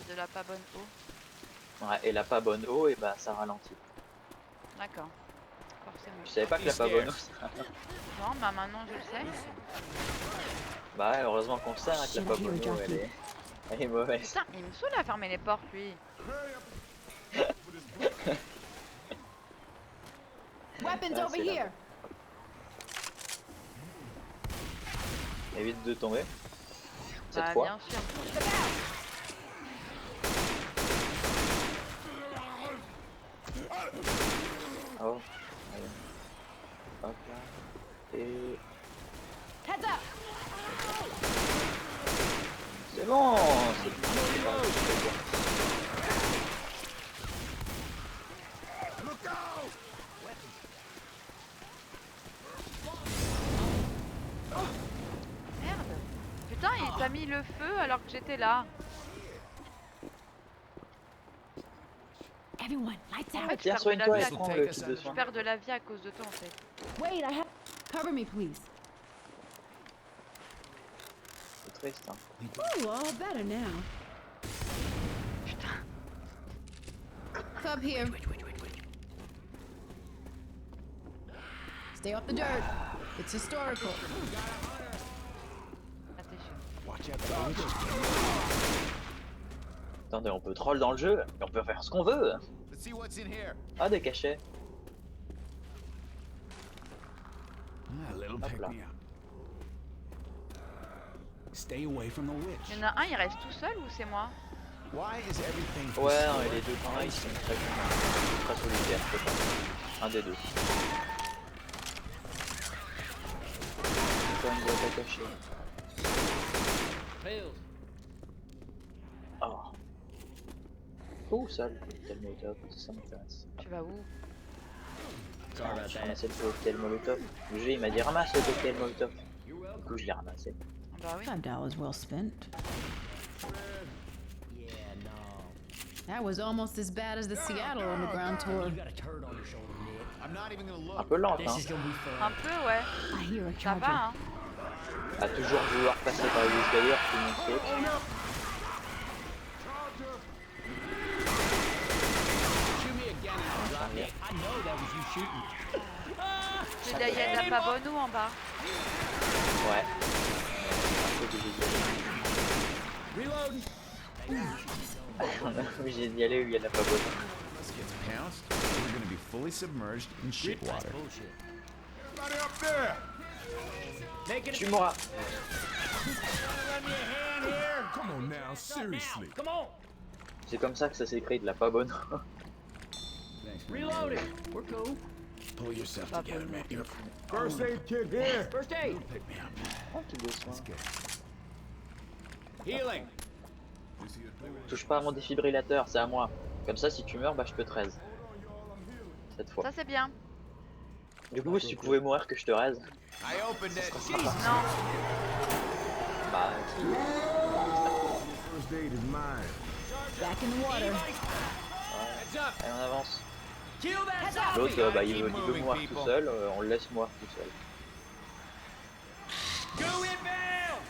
De la pas bonne eau. Ouais, et la pas bonne eau, et bah ça ralentit. D'accord. Forcément. Je savais pas que la pas bonne eau, ça... Non, bah maintenant je le sais. Bah ouais, heureusement qu'on le sait, hein, que la pas bonne eau, elle est mauvaise. Putain, il me saoule à fermer les portes, lui. Weapons Ah, over c'est là. here! Évite de tomber. Cette Bah, fois. bien sûr. Oh. Allez. Hop là. Et... Heads up! C'est bon, c'est bon. Merde. Putain, il t'a mis le feu alors que j'étais là. Everyone, lights En out. fait, je Tiens, perds de la soigne-toi vie et à prends cause- le kit de je soin. perds de la vie à cause de toi en fait. Wait, I have. Cover me, please. C'est triste, hein. Ooh, all better now. Putain. Cub here. Stay off the dirt. It's historical. Ah, t'es chaud. Watch out for the witches. Attendez, on peut troll dans le jeu, et on peut faire ce qu'on veut. Let's see what's in here. Ah, des cachets. Ah, little Hop pick là. me up. Stay away from the witch. Il y en a un, il reste tout seul ou c'est moi? Why is everything Ouais, non, et les deux, pareil, ils sont très solitaires, je sais pas. Un des deux. Encore une boîte à cacher. Oh. Oh, ça, le cocktail molotov, ça m'intéresse. Tu vas où? Je ramassais le cocktail molotov. Le jeu, il m'a dit ramasse le cocktail molotov. Du coup, je l'ai ramassé. Bah oui. $5 well spent. Yeah, no. That was almost as bad as the Seattle Underground tour. You got a turd on your shoulder, Nick. I'm not even gonna Un look. peu lente, This hein. is gonna be fun. Un peu, ouais. I hear a Ça charger. va, hein. À toujours vouloir passer par les escaliers, tout le monde saute. Shoot me again and I'll drop you. I know that was you shooting. Il y a de la pavonou en bas. Ouais. Un peu obligé d'y Reloading. aller. On est obligé d'y aller où il y a de la pavoine. This gets pounced. We're gonna be fully submerged in shit water. Bullshit. Everybody up there! Tu mourras. Lend me a hand here. Come on now, seriously. Come on. C'est comme ça que ça s'écrit, de la pavoine. Thanks, man. Reloading. We're cool. Pull yourself Pas together, bon. man. You're... First aid kit here. First aid. Pick me up. Oh, tout doucement. Healing. Is he a door? Touche pas à mon défibrillateur, c'est à moi. Comme ça, si tu meurs, bah je peux te raise. Cette fois. Ça, c'est bien. Du coup, si tu pouvais mourir que je te raise, I opened it. Non. bah qui First aid is mine. Back in the water. Heads up. Allez, on avance. Kill that zombie. L'autre, bah il veut Moving, mourir people. tout seul, on le laisse mourir tout seul. Go inbound.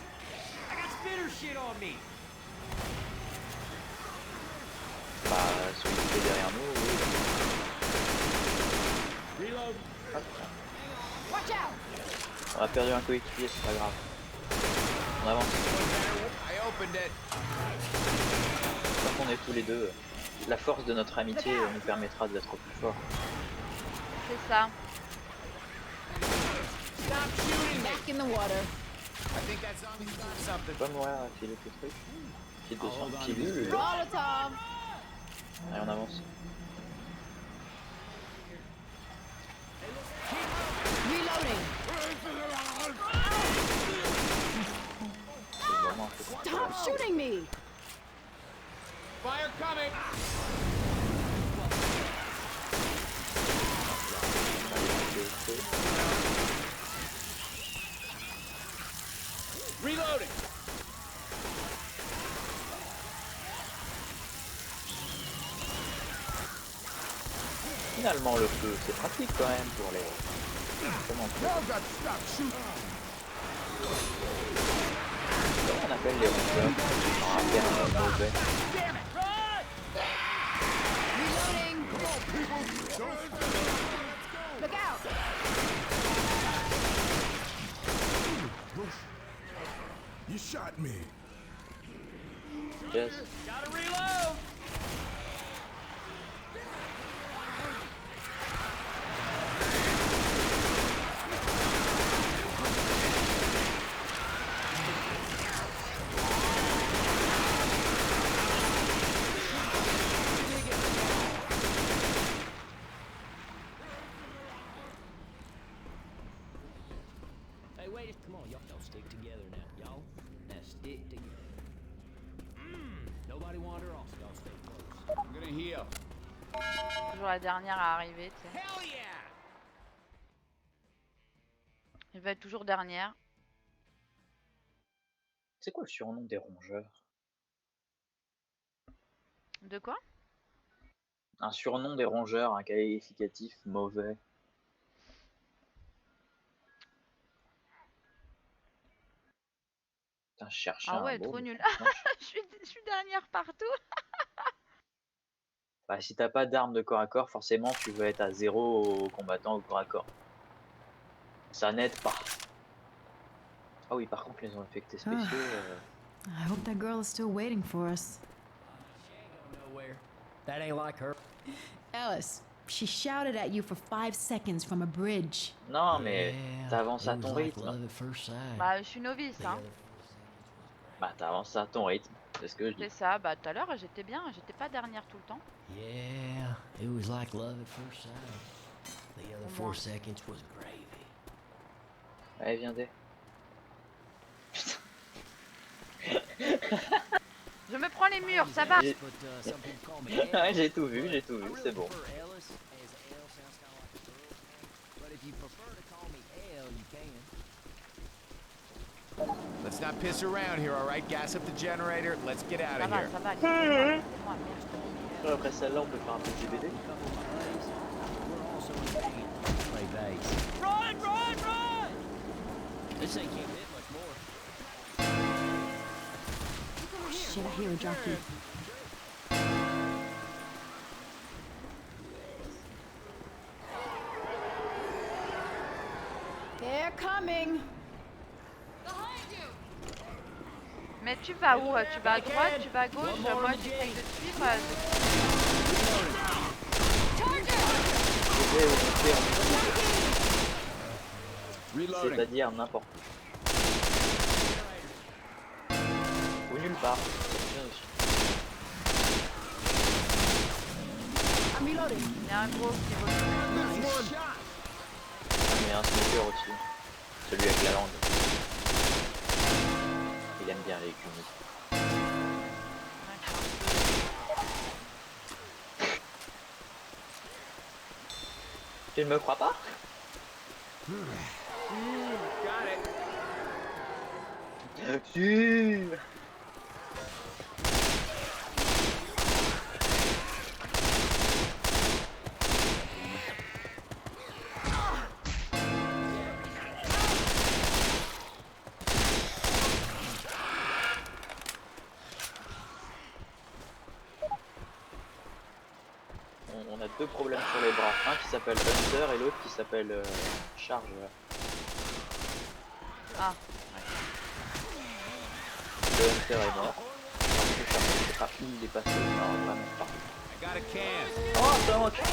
I got spitter shit on me. Bah celui qui est derrière nous, oui. Reload. Hop. Watch out! On a perdu un coéquipier, c'est pas grave. On avance. I opened it. Tant qu'on est tous les deux, la force de notre amitié nous permettra d'être plus forts. C'est ça. Stop shooting me. Back in the water. I think that zombie's got something. Pas mourir à filer tes trucs. Pied de sang, pied nul. Molotov. Allez, on avance. Reloading. C'est vraiment un peu Stop shooting me. Fire coming. Reloading. Finalement, le feu, c'est pratique quand même pour les... Comment on appelle les rongeurs? Un terme mauvais. Reloading. Look out. You shot me. Yes. Gotta reload. Hey, wait, come on, y'all stick together now, y'all. Now stick together. Nobody wander off, y'all stay close. I'm gonna heal. Toujours la dernière à arriver, tu sais. Hell yeah! Elle va être toujours dernière. C'est quoi le surnom des rongeurs? De quoi? Un surnom des rongeurs, un qualificatif mauvais. Putain, je cherchais Ah un ouais, mot, trop mais nul. franchement, Je suis dernière partout. bah, si t'as pas d'arme de corps à corps, forcément tu veux être à 0 au combattant au corps à corps. Ça n'aide pas. Ah oui, par contre, les effets spéciaux... I hope that girl is still waiting for us. Nowhere. That ain't like her. Alice, she shouted at you for 5 seconds from a bridge. Non, mais t'avances à ton rythme. Bah, je suis novice, hein. Bah, t'avances à ton rythme. C'est ce que je dis. C'est ça. Bah, tout à l'heure, j'étais bien. J'étais pas dernière tout le temps. Yeah, it was like love at first sight. The other 4 seconds was gravy. Allez, viens dès. Je me prends les murs, ça va. J'ai- But some people call me Ouais, j'ai tout vu, c'est bon. prefer Ellis, as L sounds kind of like a girl's name. But if you prefer to call me L, you can. Let's not piss around here, all right? Gas up the generator. Let's get out Ça of va, here. ça va. Laissez-moi, merde. Après celle-là, on peut faire un peu de GBD. Play bass. Run, run, run! This thing can't hit much more. Shit, I hear a jockey. They're coming. Mais tu vas où? Tu vas à droite, tu vas à gauche? Moi j'essaye de te suivre. Je vais monter en équipe, Reloading. c'est-à-dire n'importe où. Ou nulle part. C'est bien aussi. I'm reloading. Il y a un gros qui retourne. Mais un sniper aussi. Celui avec la langue. Il aime bien les cunis. Tu ne me crois pas? Si. On a deux problèmes sur les bras. Un qui s'appelle Hunter et l'autre qui s'appelle Chargeur. Ah, Le Hunter est mort. Le Chargeur, je sais pas où il est passé. Non, vraiment pas. I got a can. Oh, c'est un truc.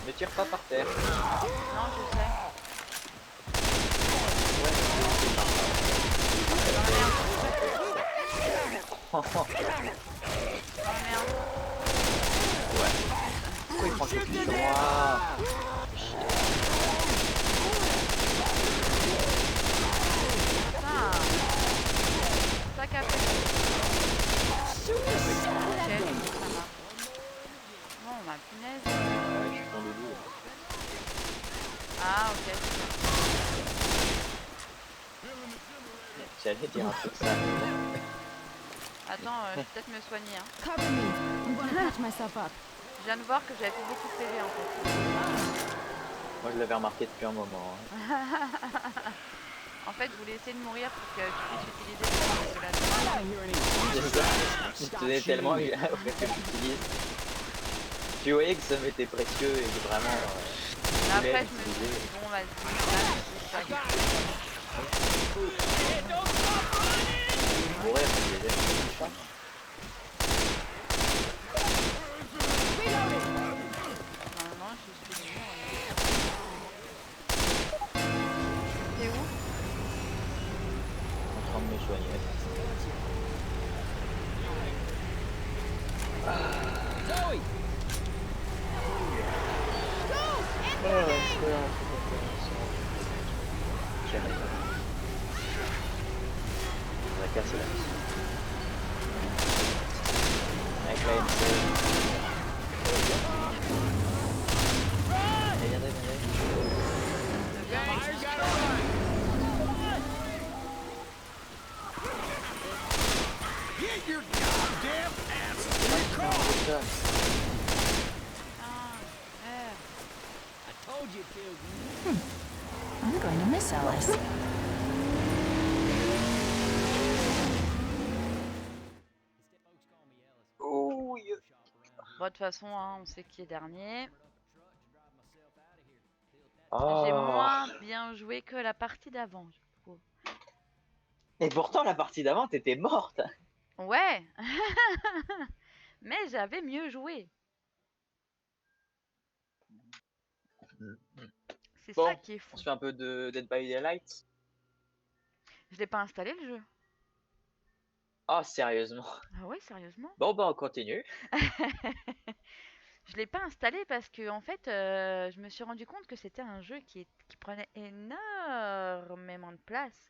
Ne tire pas par terre. non, je sais. Ouais, c'est par Oh merde. Pourquoi il prend quelque chose sur moi? Ah. Sac à peine. Ok, ça marche. Bon, ma punaise. Je suis tombé d'où? Ah, ok, c'est bien. J'allais dire un truc ça. Attends, je vais peut-être me soigner. Hein. Cover me. I'm gonna patch myself up. Je viens de voir que j'avais plus beaucoup de PV en fait. Moi je l'avais remarqué depuis un moment. Hein. En fait, je voulais essayer de mourir pour que tu puisses utiliser le I don't hear any. C'est ça. Il te tenait tellement au fait que j'utilise. Tu voyais que ça m'était précieux et que vraiment. Mais après, je me suis dit, bon, vas-y, là, je Mourir, c'est déjà une chose. Normalement, je suis venue. T'es où? En train de me soigner. Zoe! On va casser la mission. Avec la MC. Allez, viens, Fire's gotta run. Get your goddamn ass to the car. viens. Ah, merde. I told you to. I'm going to miss Alice. Oh, yeah. Bon, de toute façon, hein, on sait qui est dernier. Oh. J'ai moins bien joué que la partie d'avant, je trouve. Et pourtant, la partie d'avant, t'étais morte. Ouais. Mais j'avais mieux joué. C'est Bon, ça qui est fou. on se fait un peu de Dead by Daylight. Je l'ai pas installé le jeu. Oh, sérieusement. Ah ouais, sérieusement. Bon, bah, on continue. Je l'ai pas installé parce que en fait, je me suis rendu compte que c'était un jeu qui prenait énormément de place.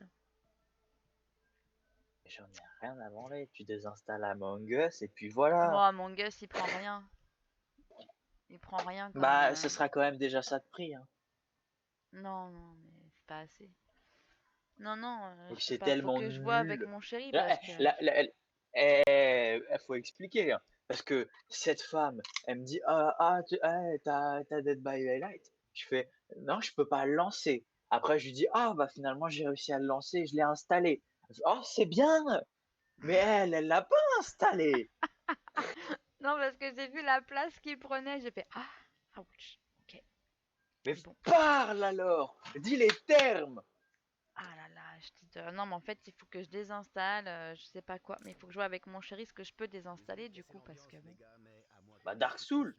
J'en ai rien à branler. Tu désinstalles Among Us et puis voilà. Moi, Among Us, il prend rien. Il prend rien comme... Bah, ce sera quand même déjà ça de prix. Hein. Non, non, mais c'est pas assez. Non, non, Donc je sais c'est pas, faut tellement que je vois avec nul. mon chéri Là, parce que... faut expliquer, hein, parce que cette femme, elle me dit t'as Dead by Daylight. Je fais non, je peux pas le lancer. Après, je lui dis ah bah finalement j'ai réussi à le lancer, je l'ai installé. Elle fait, oh c'est bien, mais elle l'a pas installé. Non, parce que j'ai vu la place qu'il prenait, j'ai fait ah, ouch, ok, Mais bon. parle alors, dis les termes. Ah là là, non, mais en fait, il faut que je désinstalle, je sais pas quoi, mais il faut que je vois avec mon chéri ce que je peux désinstaller du coup, parce que bon. Bah Dark Souls.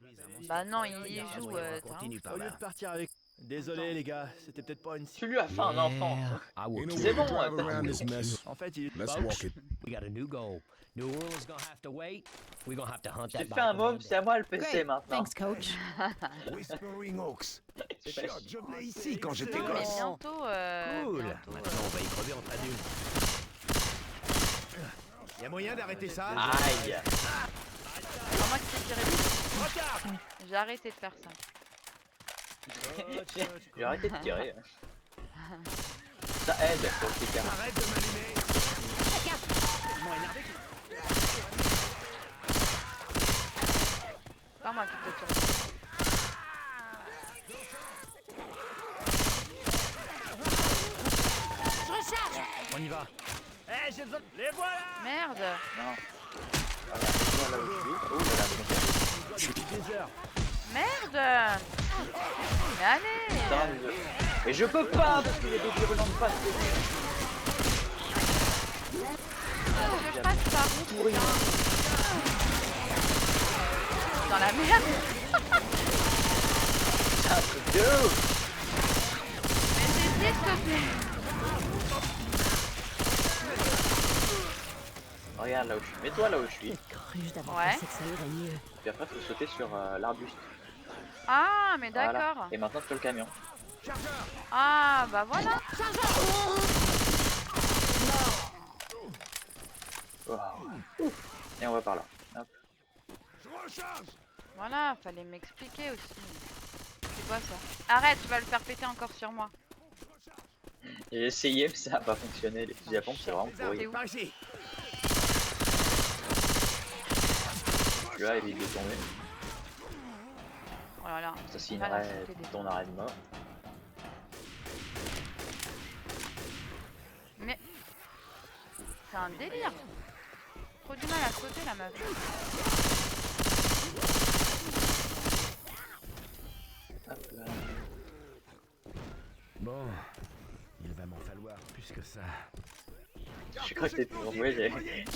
Bah non, il y joue, t'as un Continue ouf, par toi. là. Partir avec. Désolé les gars, c'était peut-être pas une. Tu lui as fait un enfant. I Ain't will no C'est way to bon, drive t'as around trouvé. this mess. En fait, il. Let's Folks, walk it. we got a new goal. New Orleans gonna have to wait. We're gonna have to hunt Je t'ai that fait un biker môme, man c'est à moi le PC Great. maintenant. Thanks, coach. Whispering Oaks. C'est Shit, facile. je venais ici quand j'étais Non, mais gosse. bientôt, Cool. bientôt, Maintenant, on va y crever entre adultes. Y a moyen d'arrêter ça? Aïe. c'est moi qui t'ai tiré dessus. J'ai arrêté de faire ça. J'ai arrêté de tirer. Ça aide pour le piquant. Arrête de m'allumer. Pas moi qui t'ai tiré dessus. Je recharge. On y va. Eh, j'ai besoin. Les voilà. Merde. Non. Regarde, là où je suis. Oh, là, Depuis des heures. Merde. Mais allez. putain de... Mais je peux pas parce qu'il y a des virulents de face. Je passe par où, Pourri. putain. Dans la merde. C'est un truc de ouf. Mais c'est s'il te plaît. Regarde là où je suis. Mets-toi là où je suis. Cru d'avoir Ouais. pensé que ça irait mieux. Puis après, faut sauter sur l'arbuste. Ah, mais Voilà. d'accord. Et maintenant, sur le camion. Ah, bah voilà. Wow. Et on va par là. Hop. Voilà, fallait m'expliquer aussi. C'est quoi ça? Arrête, tu vas le faire péter encore sur moi. J'ai essayé, mais ça n'a pas fonctionné. Les fusils à pompe, c'est vraiment pourri. T'es où? Par ici. Celui-là, évite de tomber. Oh là là. Ça Ah, là, signerait c'était des- ton arrêt de mort. Mais c'est un délire. Trop du mal à sauter la meuf. Hop là. Bon, il va m'en falloir plus que ça. Je crois que t'es toujours joué,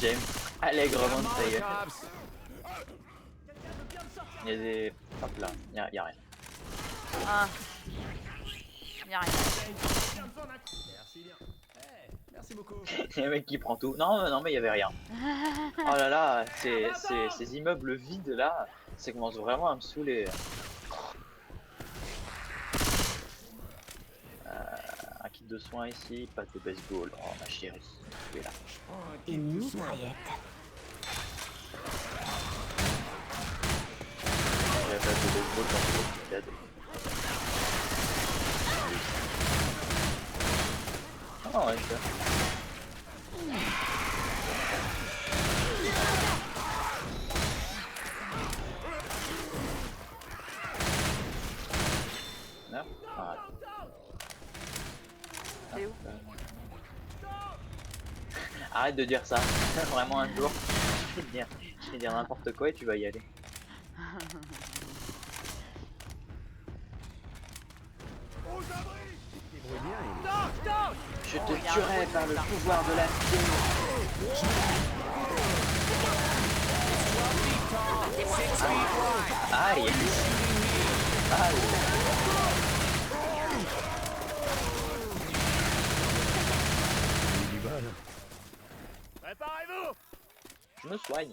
j'aime allègrement de tailler. Il y a des... Hop là, il y a rien. Ah. Y'a rien. Merci bien. Eh, merci beaucoup. Il y a un mec qui prend tout. Non, non, mais il y avait rien. Oh là là, ces immeubles vides là, ça commence vraiment à me saouler. Un kit de soins ici, pas de baseball. Oh ma chérie, tu es là. Une mitraillette. J'avais pas de baseball quand j'étais cadet. Oh ouais, ça. Non, arrête. C'est où? Arrête de dire ça. Vraiment un jour, je vais dire n'importe quoi et tu vas y aller. Je te tuerai par le pouvoir de la Aïe. Aïe. Du bol. Préparez-vous. Je me soigne.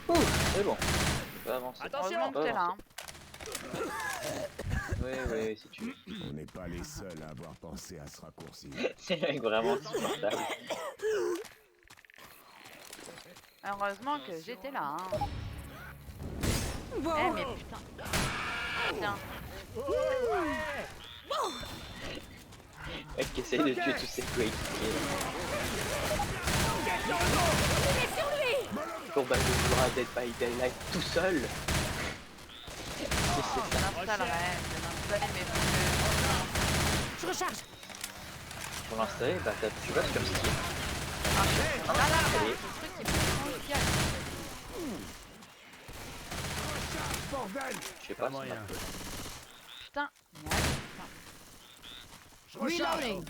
Ouh, c'est bon. Je peux avancer. Heureusement que t'es là. Hein. Oui, oui, si tu veux. On n'est pas les seuls à avoir pensé à ce raccourci. C'est un mec vraiment insupportable. Heureusement que j'étais là. Hein. Eh mais putain. Tiens. Mec qui essaye de tuer tous ses coéquipiers. Pour battre le joueur à Dead by Daylight tout seul. J'installerai, je vais l'installer, mais faut Je recharge. Pour l'installer, bah tu vas sur Steam. que... Là, Allez. le truc qui me change direct. Bordel! Je sais pas si on a moyen. fait. Putain, mais allez, putain. Je recharge! Reloading.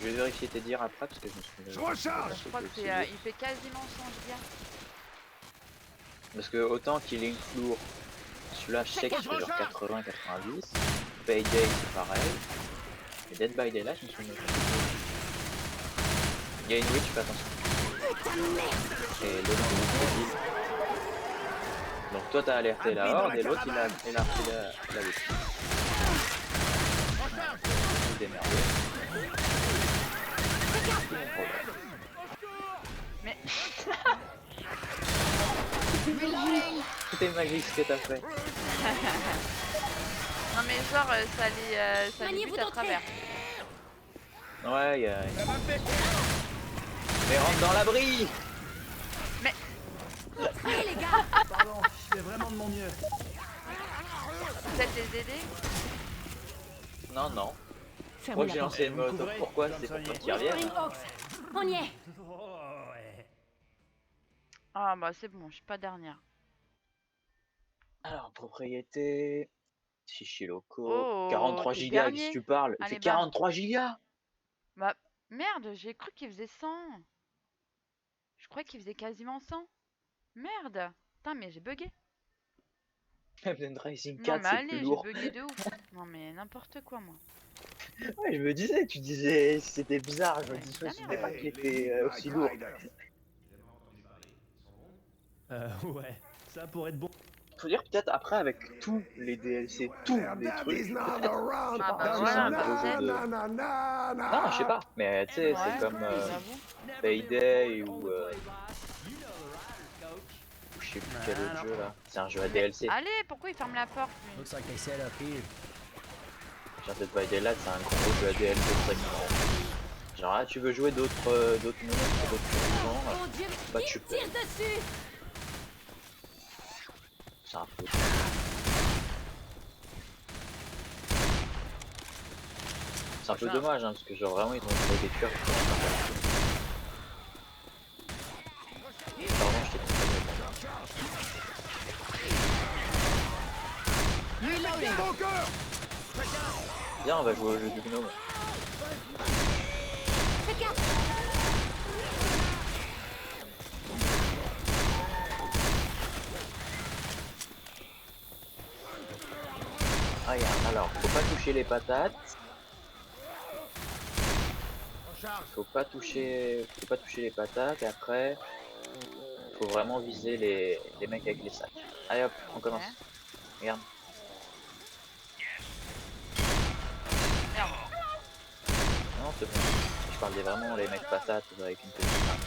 Je vais vérifier tes dires après parce que je me suis. Je recharge! Je crois que c'est, il fait quasiment 100 gigas. Parce que autant Killing Floor, celui-là je sais qu'il fait genre 80-90. Payday c'est pareil. Et Dead by Daylight je me souviens. Il y a une witch, fais attention. Et l'autre c'est Bill. Donc toi t'as alerté la horde et l'autre il a alerté la witch. Il est démerdé. Mais Reloading. C'était magique ce que t'as fait. non mais genre ça les Maniez-vous bute à d'entrer. travers. Ouais, il y a. Mais rentre dans l'abri! Allez les gars. Pardon, je fais vraiment de mon mieux. Peut-être les aider. Non, non. Ferme Moi la j'ai porte. lancé une Vous molotov. couvrez Pourquoi? comme C'est ça, pour y est. qu'ils reviennent. Whispering Hawks. On y est. Oh, ouais. Ah bah c'est bon, je suis pas dernière. Alors, propriété. Fichier locaux. Oh, 43 t'es gigas, dernier. qu'est-ce que tu parles? Il Allez, fait bam. 43 gigas! Bah merde, j'ai cru qu'il faisait 100. Je croyais qu'il faisait quasiment 100. Merde. Putain mais j'ai bugué. Event Rising Non 4, mais c'est plus allez, j'ai lourd. bugué de ouf. Non mais n'importe quoi moi. Ouais, je me disais, tu disais, c'était bizarre. Je me dis, je me Ouais, souvenais pas Hey, qu'il les était aussi lourd. Riders. Ouais, ça pourrait être bon. Faut dire peut-être après avec tous les DLC, tous les That trucs. is not peut-être. around. Ah bah Ah, voilà, c'est un bah, projet de- Non, je sais pas. Mais tu sais, Ouais, c'est comme j'avoue. Payday ou je sais plus quel autre jeu là. C'est un jeu à DLC. Allez, pourquoi il ferme la porte lui? Looks like they set up here. Genre Dead by Daylight, c'est un gros jeu à DLC très grand. Genre ah, tu veux jouer d'autres monstres, d'autres gens, Mon Dieu, bah il tu me peux. tire dessus. C'est un peu. C'est un peu dommage hein, parce que genre vraiment ils ont fait des cœurs. Pardon, je t'ai compris. Viens, on va jouer au jeu du gnome. Fais gaffe. Ah, alors, faut pas toucher les patates. Faut pas toucher les patates et après faut vraiment viser les mecs avec les sacs. Allez hop, on commence. Regarde. Merde. Non, c'est bon. Je parlais vraiment les mecs patates avec une petite arme.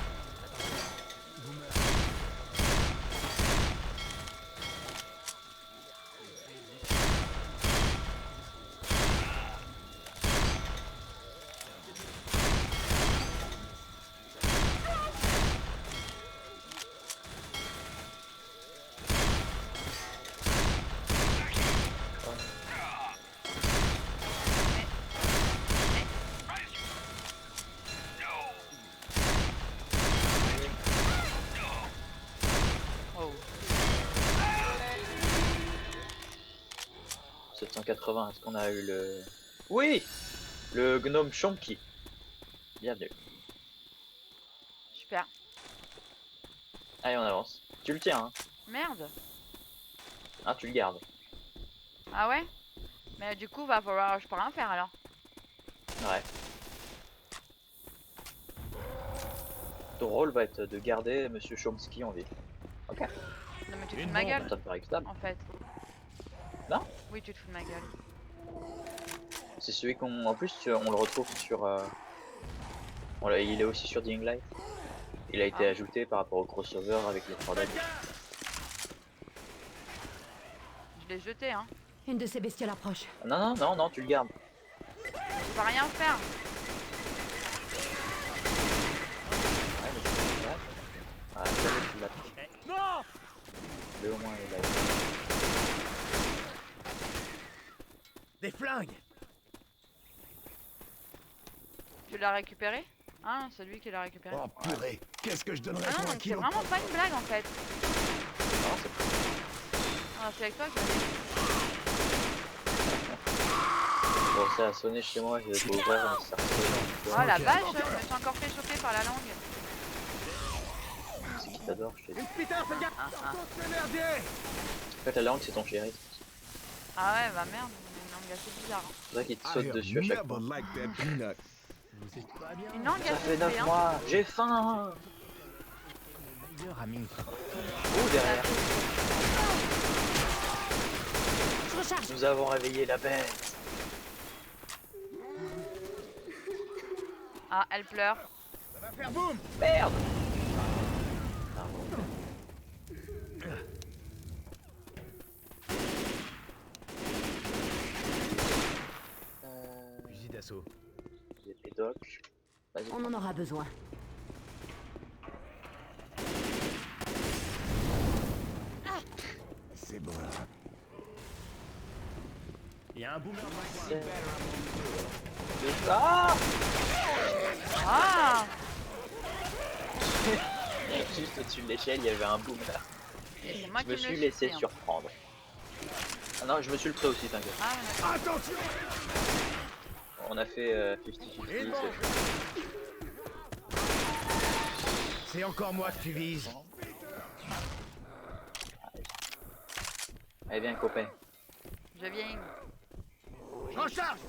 Oh. 780, est-ce qu'on a eu le... Oui! Le gnome Chonky. Bienvenue. Super. Allez, on avance. Tu le tiens, hein? Merde. Ah, tu le gardes. Ah ouais? Mais du coup, va falloir... Je peux rien faire alors. Ouais. Ton rôle va être de garder Monsieur Chomsky en vie. Ok. Non mais tu te fous de ma gueule, Ça me paraît équitable. en fait. Non? Oui, tu te fous de ma gueule. C'est celui qu'on... En plus, on le retrouve sur... il est aussi sur Dying Light. Il a été Ah. ajouté par rapport au crossover avec les 3 dates. Je l'ai jeté, hein. Une de ces bestioles approche. Non, non, non, non, tu le gardes. Je peux rien faire. Ouais, mais tu le gardes. Ah, tu l'as pris. Non! Mais au moins, il a Des flingues! Tu l'as récupéré? Ah non, c'est lui qui l'a récupéré. Oh purée, qu'est-ce que je donnerais Ah non, pour un donc c'est kilo? vraiment pas une blague en fait. Non, c'est Ah, c'est avec toi que je bon, ça a sonné chez moi, je vais ouvrir un cercle. Oh la vache, je me suis encore fait choper par la langue. C'est qui t'adore, je te dis. Putain, fais gaffe! Ah, ah. C'est merdier! En fait, la langue, c'est ton chéri. Ah ouais, bah merde, une langue assez bizarre. Hein. C'est vrai qu'il te saute dessus à chaque fois. like that peanut. Une langue Ça assez fait 9 bizarre. mois, j'ai faim. Ami. Oh, derrière, Je recharge. nous avons réveillé la bête. Ah, elle pleure. Ça va faire boum! Merde. Fusil d'assaut. J'ai des docs. Vas-y. On en aura besoin. C'est bon. Il y a un boomer dans le coin. Ah. Ah! Juste au-dessus de l'échelle, il y avait un boomer. Et c'est moi Je qui me me suis le laissé suis, hein. surprendre. Ah non, je me suis le pris aussi, t'inquiète. Ah, ouais, d'accord. Attention! On a fait 50-50. C'est encore moi que tu vises. Allez, viens, copain. Je viens. Je recharge!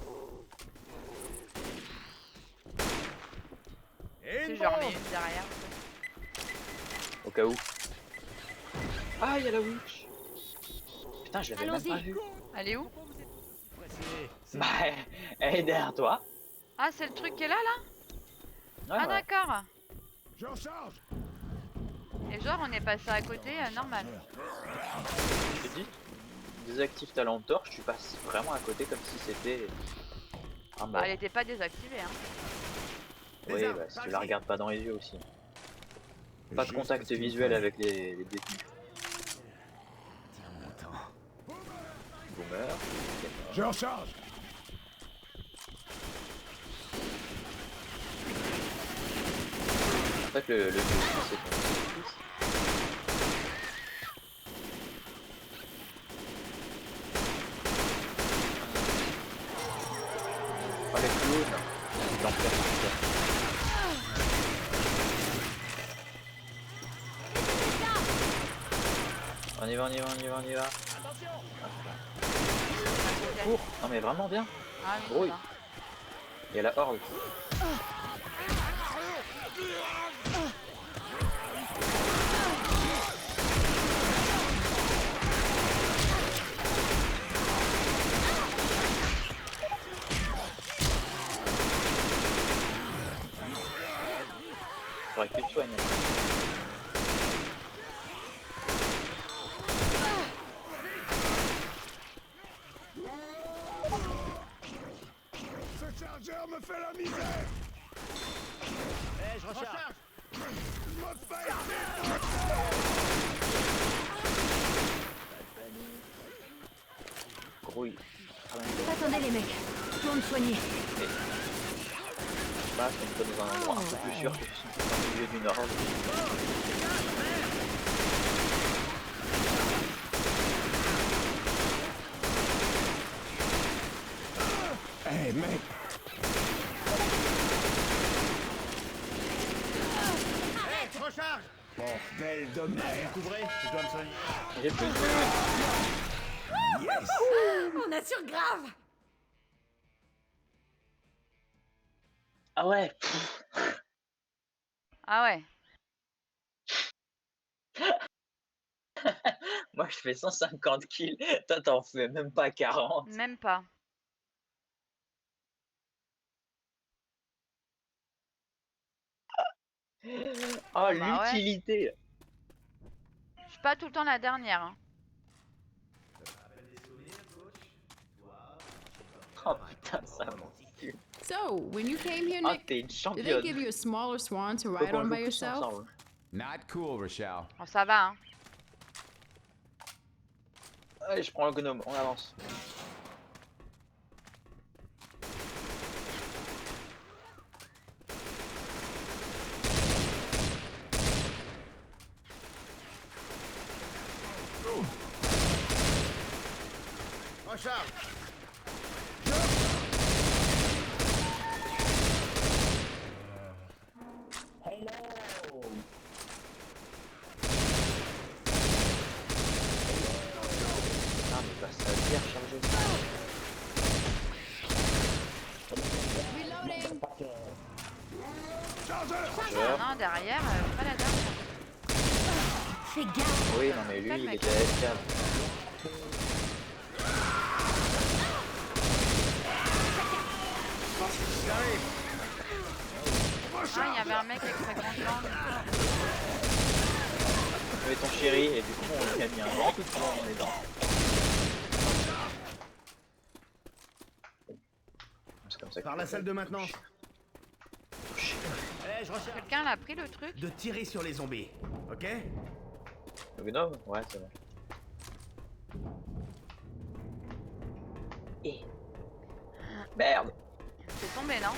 Et Si une j'en remets bombe! une derrière. Au cas où. Ah, il y a la witch. Putain, je l'avais même Allons-y. pas vue. Elle est où? Bah, elle est derrière toi. Ah, c'est le truc qui est là, là? Ouais, Ah, ouais. d'accord. Je recharge! Et genre, on est passé à côté, normal. Je te dis, désactive ta lampe torche, tu passes vraiment à côté comme si c'était un mort. Bah, elle était pas désactivée, hein. Oui, bah, si tu la regardes pas dans les yeux aussi. Pas de contact visuel avec les détenus. Boomer. Je recharge! En fait, le jeu aussi, c'est ton fils. Oh, les clowns. L'enfer, on y va, on y va, on y va, on y va. Cours. Non mais vraiment bien. Ah, oui, Oui. ça va. Il y a la horde. Faudrait que tu te soignes. Ce chargeur me fait la misère! Eh, je recharge. Grouille. Attendez les mecs. Faut me soigner. Passe, on peut dans un endroit un peu plus sûr que si on est au milieu d'une horde. Hey mec! Eh, je recharge. Bordel de merde! Couvrez, je dois me soigner. J'ai plus de Yes! On assure grave. Ah ouais. Ah ouais. Moi je fais 150 kills, toi t'en fais même pas 40. Même pas. Oh Bah ouais. l'utilité. Je suis pas tout le temps la dernière. Hein. Oh putain, ça m'encule. So, when you came here, Ah, Nick, t'es une did they championne. give you a smaller swan to Faut ride qu'on on joue by plus yourself? ensemble. Not cool, Rochelle. Bon, ça va, hein. Allez, je prends le gnome, on avance. Recharge. Ah, mais bah, ça va bien charger. Reloading! Chargeur. Non, derrière, pas la dame. Fais gaffe. Oui, non, mais lui, il était AFK. Ah, il y avait un mec avec sa grande langue. Tu avais ton chéri, et du coup, on lui a mis un grand coup de poing dans les dents. C'est comme ça que Par la salle de maintenance. Eh, je recherche. Quelqu'un l'a pris le truc? De tirer sur les zombies, ok? Le gnome? Ouais, c'est bon. Et... Merde! C'est tombé, non?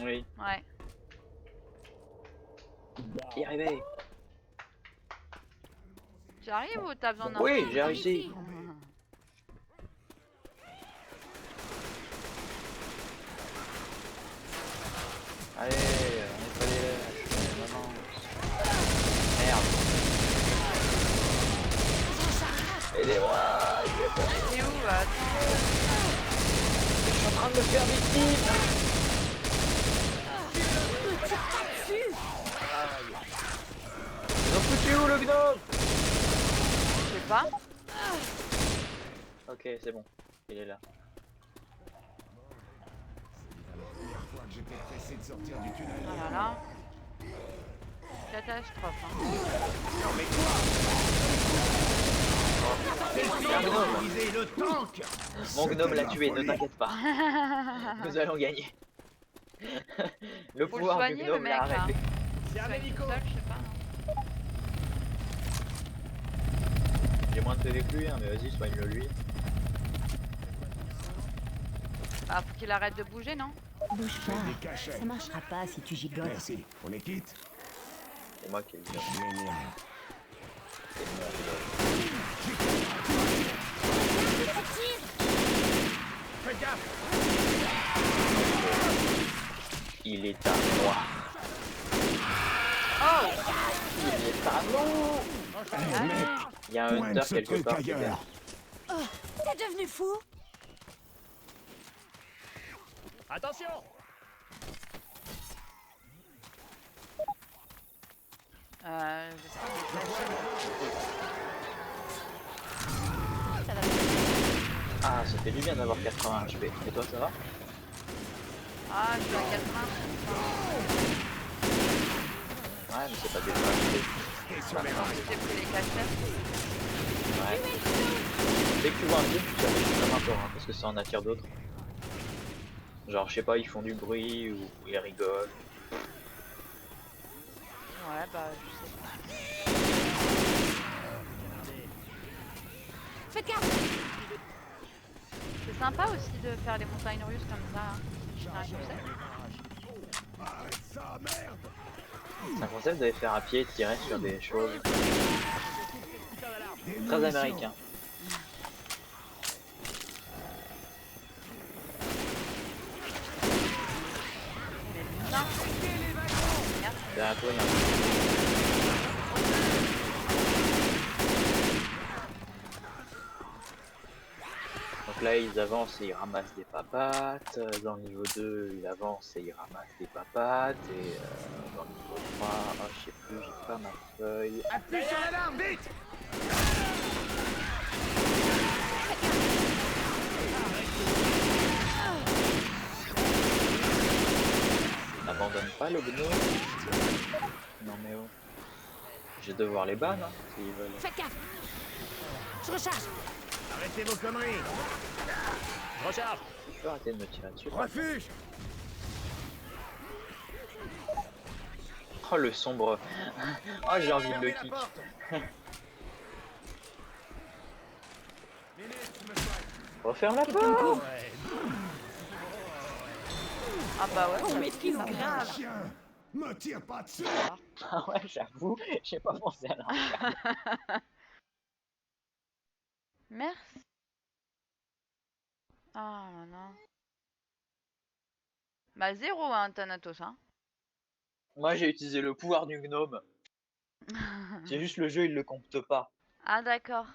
Oui, Ouais. y arrivé! Tu arrives ou t'as besoin d'un... Oui, j'ai réussi! Allez, on est pas les lâches, on avance. Merde! Aidez-moi! C'est où? Attends. Je suis en train de me faire victime! Ils ont foutu où le gnome? Je sais pas. Ok, c'est bon. Il est là. J'étais pressé de sortir du tunnel. Oh là là. Catastrophe, hein. Un gnome. Utiliser le tank. Mon gnome l'a tué, ne t'inquiète pas. Nous allons gagner. Le Faut le pouvoir du soigner, le gnome mec, l'a là. arrêté. Servez Tout Nico. seul, je sais pas. Non. J'ai moins de PV que lui, hein, mais vas-y, soigne-le lui. Bah, faut qu'il arrête de bouger, non? Bouge Des pas. cachets. Ça marchera pas si tu gigotes. Merci. On est quitte? C'est moi qui ai le gnome. Génial. C'est mon gnome. Faites gaffe. Il est à moi. Oh! Il est à nous. Il y a un Pointe hunter ce quelque truc part. ailleurs. T'es devenu fou? Attention. Je sais pas. Ça va. Ah, ça fait du bien d'avoir 80 HP. Et toi, ça va? Ah, je suis à 80. Ouais, mais c'est pas des HP. J'ai pris les cachets. Ouais. Dès que tu vois un truc, tu t'affiches comme un torrent, parce que ça en attire d'autres. Genre, je sais pas, ils font du bruit ou ils rigolent. Ouais, bah, je sais pas. Faites gaffe. C'est sympa aussi de faire les montagnes russes comme ça. Hein. C'est un concept. Arrête ça, merde! C'est un concept d'aller faire à pied et tirer sur des choses. Très américain. Mais putain. Merde. Derrière toi, il y a un... Donc là, ils avancent et ils ramassent des papates. Dans le niveau 2, ils avancent et ils ramassent des papates. Et dans le niveau 3, oh, je sais plus, j'ai pas ma feuille. Appuie sur l'alarme, vite. N'abandonne pas le gnome. Non mais oh. Je vais devoir les ban, hein, s'ils veulent. Faites gaffe. Je recharge. Arrêtez vos conneries. Recharge. Tu peux arrêter de me tirer dessus. Refuge. Oh le sombre. Oh j'ai envie de le Fermez la kick. porte. Minute, monsieur. Referme la Quelqu'un me porte. couvre. Ah bah ouais, On ça maîtrise ça grave. va. Chien, me tire pas dessus. Ah ouais j'avoue, j'ai pas pensé à l'arme. Merci. Ah là là. Bah 0 hein, Thanatos hein. Moi j'ai utilisé le pouvoir du gnome. C'est juste le jeu il le compte pas. Ah d'accord.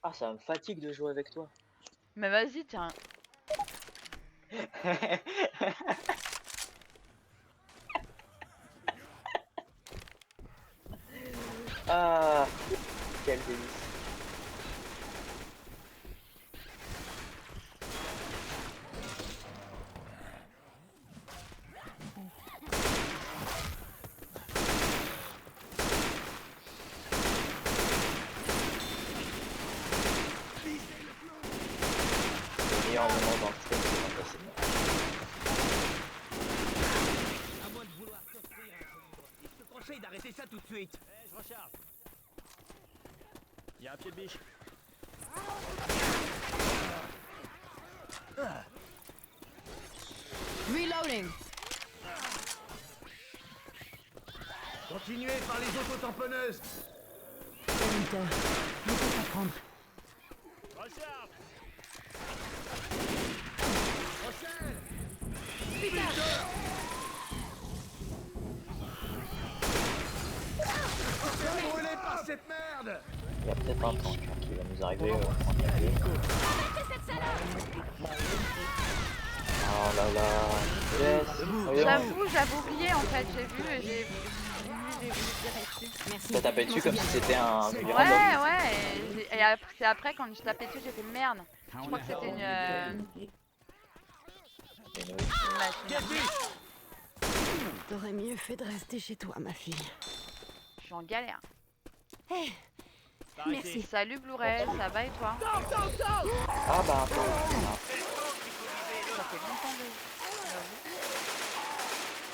Ah ça me fatigue de jouer avec toi. Mais vas-y, tiens. Ah quel délice. Le meilleur moment dans le stream c'est quand t'as signé. À moins de vouloir t'offrir un livre. Je te conseille d'arrêter ça tout de suite. Je recharge. Il y a un pied de biche. Reloading. Continuez par les autotamponneuses. Hunter, je peux t'apprendre. Recharge. Brûlé par cette merde. Il y a peut-être un tank hein, qui va nous arriver en milieu. Oh là là. Yes. Regardez. J'avais oublié en fait, j'ai vu et j'ai tiré dessus. Merci. T'as tapé dessus comme si c'était un Ouais, random. ouais, et c'est après quand je tapais dessus, j'ai fait merde. Je crois que c'était une machine. T'aurais mieux fait de rester chez toi, ma fille. Je suis en galère. Merci. Salut Blu-ray, ça va et toi? Ah bah un peu. Voilà. Ça fait longtemps de...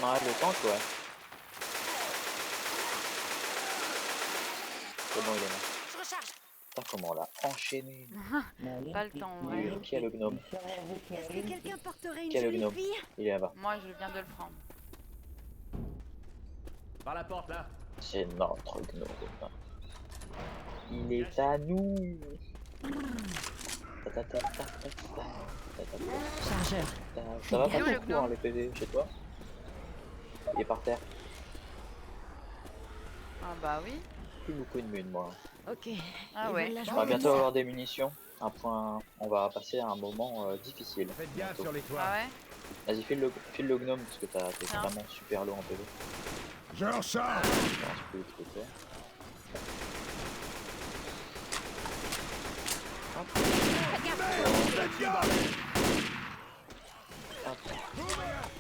Ouais, le tank ouais. C'est bon il est mort. Putain comment on l'a enchaîné. Pas le temps, ouais. Qui a le gnome? Est-ce que quelqu'un porterait une Quel jolie gnome? fille? Il est là-bas. Moi je viens de le prendre. Par la porte là. C'est notre gnome. Il est à nous. Chargeur. Ça va Où pas le beaucoup hein, gnome les PV chez toi? Il est par terre. Ah bah oui. Plus beaucoup de mine moi. Ok. Ah Ils ouais. veulent la On va journée bientôt de avoir des munitions. On va passer à un moment difficile. Faites gaffe bientôt. sur les toits. Ah ouais. Vas-y file le gnome parce que t'es Tiens. vraiment super low en PV. Je recharge. Je pense plus où tu peux faire.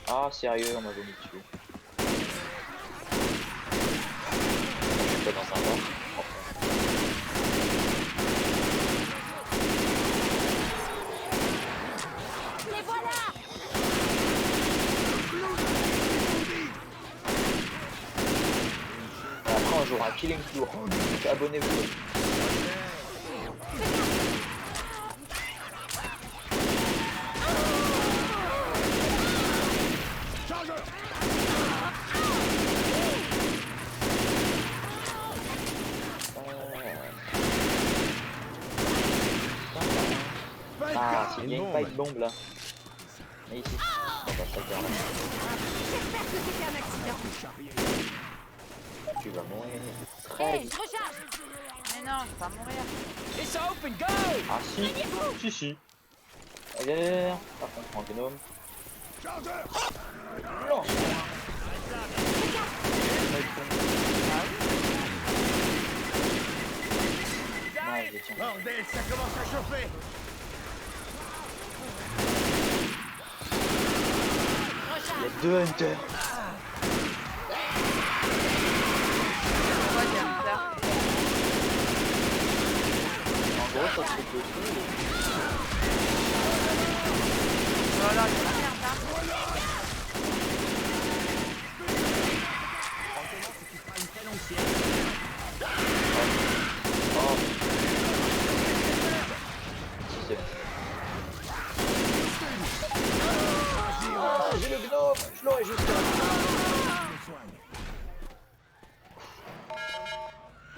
Ah sérieux on m'avait mis dessus. Je suis pas dans un bar. Les voilà! Et après on jouera à Killing Floor. Donc abonnez-vous. Ah, c'est bien pas une bombe là. Mais ici. On va pas faire là. J'espère que c'était un accident. Tu vas mourir. Très Hey, vite. je recharge! Mais non, je vais pas mourir. It's open, go! Ah si. Si. Allez, allez, allez. Par contre, prends un gnome. Non. Ah, je tiens. Bordel, ça commence à chauffer. Il y a deux hunters. ça se fait tout. Oh là là, c'est la merde là. Une très longue sieste. Oh. Si c'est. Ah, j'ai le gnome, je l'aurais juste là.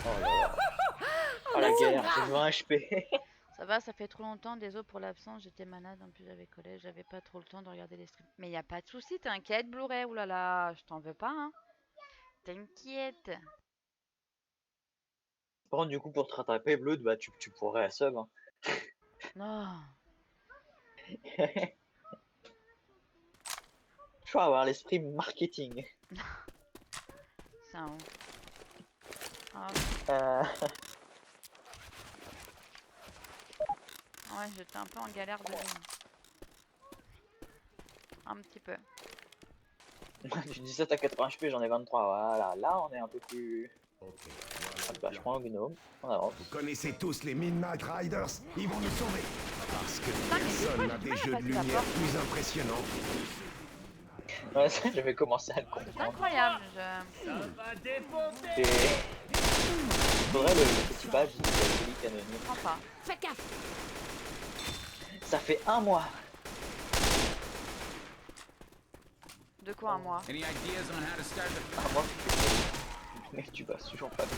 Oh là là. Oh la guerre, j'ai 20 HP. Ça va, ça fait trop longtemps, désolé pour l'absence, j'étais malade, en plus j'avais collège, j'avais pas trop le temps de regarder les streams. Mais y a pas de souci, t'inquiète Blu-ray, oulala, je t'en veux pas, hein. T'inquiète. Par contre, du coup, pour te rattraper, Blood, bah tu pourrais à sub. Hein. Non. Je faut avoir l'esprit marketing. C'est un ouf. Ah, ouais, j'étais un peu en galère de vie. Un petit peu. Tu dis ça, t'as 80 HP, j'en ai 23. Voilà, là on est un peu plus. Ok, Ah, bah, je prends le gnome, on avance. Vous connaissez tous les Midnight Riders. Ils vont nous sauver. Parce que Putain, mais des fois, personne j'ai n'a du des mal à jeux de passer la lumière porte. plus impressionnants. Ouais, ça, j'avais commencé à le C'est comprendre. incroyable, Et... Faudrait le petit badge de catholique anonyme. je comprends pas. Faites gaffe. Ça fait un mois. De quoi un mois? Any ideas on how to start the Un mois. Mais tu vas toujours pas bien.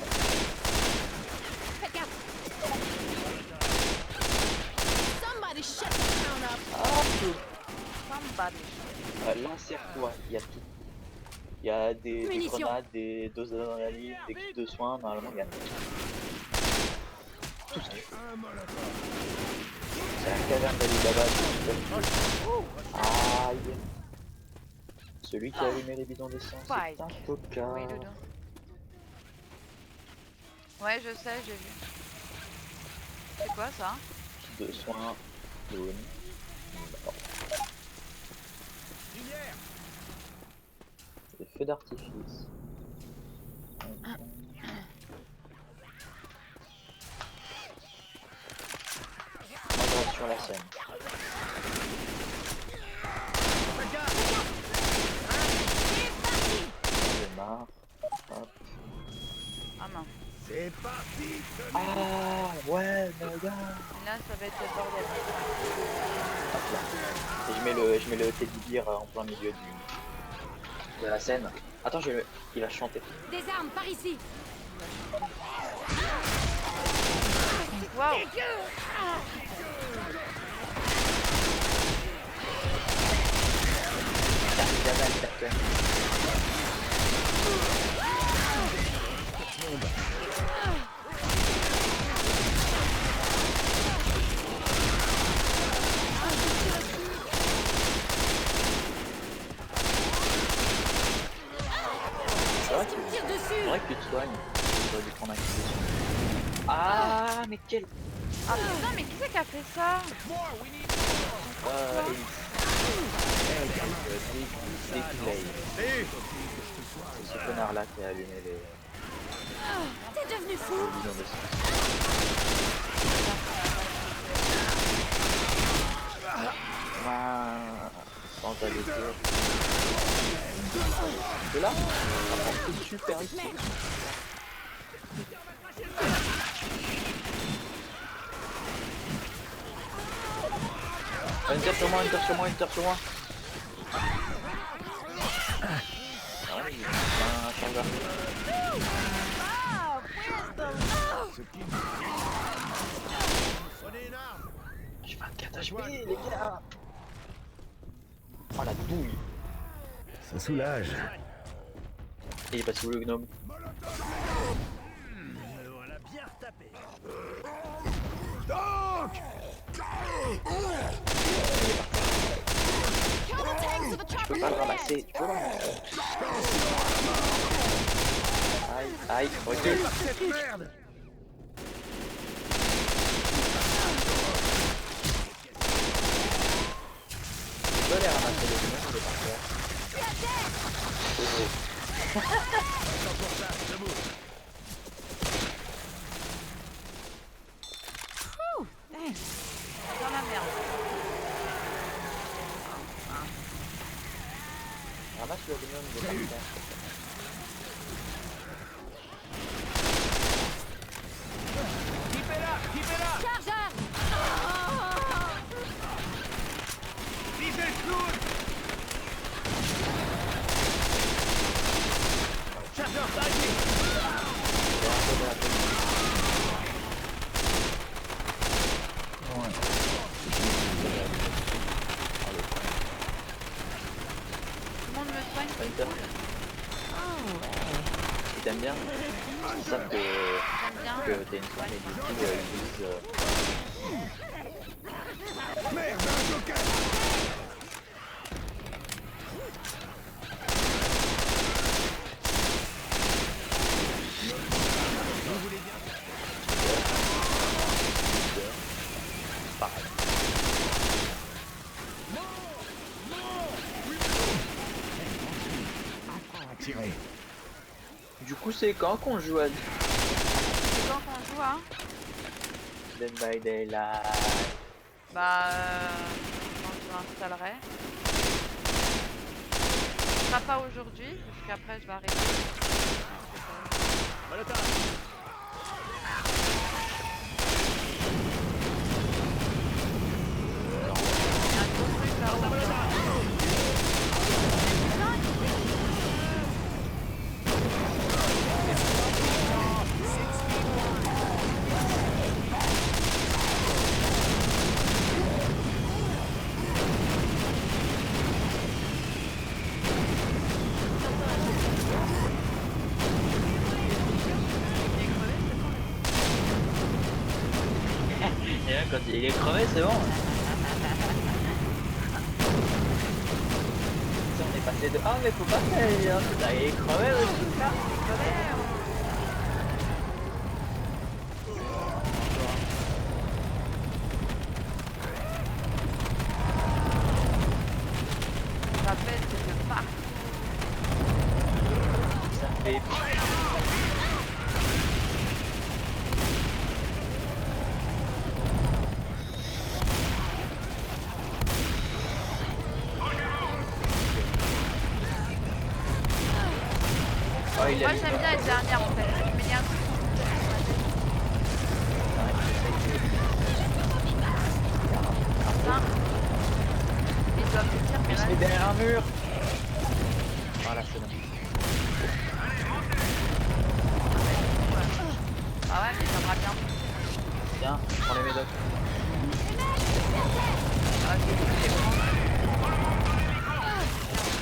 Faites gaffe. Somebody shut the town up. Ah, Somebody. l'insère-toi, il y a tout. Il y a des Munitions. grenades, des doses d'adrénaline, des kits de soins, normalement il y a tout. Tout ce qu'il faut. C'est la caverne d'Alibaba. Aïe. Celui qui a allumé les bidons d'essence, Spike. c'est un tocard. Oui, Doudou. Ouais, je sais, j'ai vu. C'est quoi ça? Kit de soins, jaune. D'accord. Des feux d'artifice. On va sur la scène. On démarre. Hop. Ah non. C'est parti. Ah ouais, mon gars. Là, ça va être le bordel. Hop là. Et je mets le teddy bear en plein milieu de la scène. Attends, il va chanter. Des armes par ici. Waouh. C'est vrai Tu me tires c'est dessus. vrai que tu te soignes. Tu dois lui prendre un coup dessus. Ah, mais quel. Ah putain, mais qui c'est qui a fait ça? C'est ce connard là qui a allumé les T'es devenu fou. bidons d'essence. Sans aller dire. Et là, c'est super utile. Enter sur moi, enter sur moi, enter sur moi. Ah ouais, il a un chargeur. J'ai 24 HP, les gars. Oh la douille. Ça soulage. Et il est passé où le gnome? Voilà bien retapé. Je peux pas le ramasser. Tu peux le ramasser. Aïe, aïe, recule. Cette merde. Je peux les ramasser le gnome, il est par terre. Ramasse le gnome de la terre. Keep it up! Keep it up! Chargeur! Diesel Clown! Chargeur sighting! Tout le monde me soigne. Hunter. Si t'aimes bien, ils savent que J'aime bien. t'es une femme et du coup ils disent Merde, un joker! pareil. Tirez. Du coup c'est quand qu'on joue à C'est quand qu'on joue, hein? Dead by Daylight? Bah, quand je l'installerai. Ce sera pas aujourd'hui, parce qu'après je vais arrêter. Il y a un gros truc là-haut. Et là quand il est crevé c'est bon. Ça, on est passé de ah mais faut pas faire hein, putain, il est crevé le truc là. Ça pète de partout. Ça fait oh, il a Moi mis j'aime bien être dernière en fait. Mais il y a un truc ça. Ils doivent se dire mais il se met derrière un mur. Voilà c'est bon. ah ouais mais j'aimerais bien. Tiens, prends les médocs. Ah, c'est bon.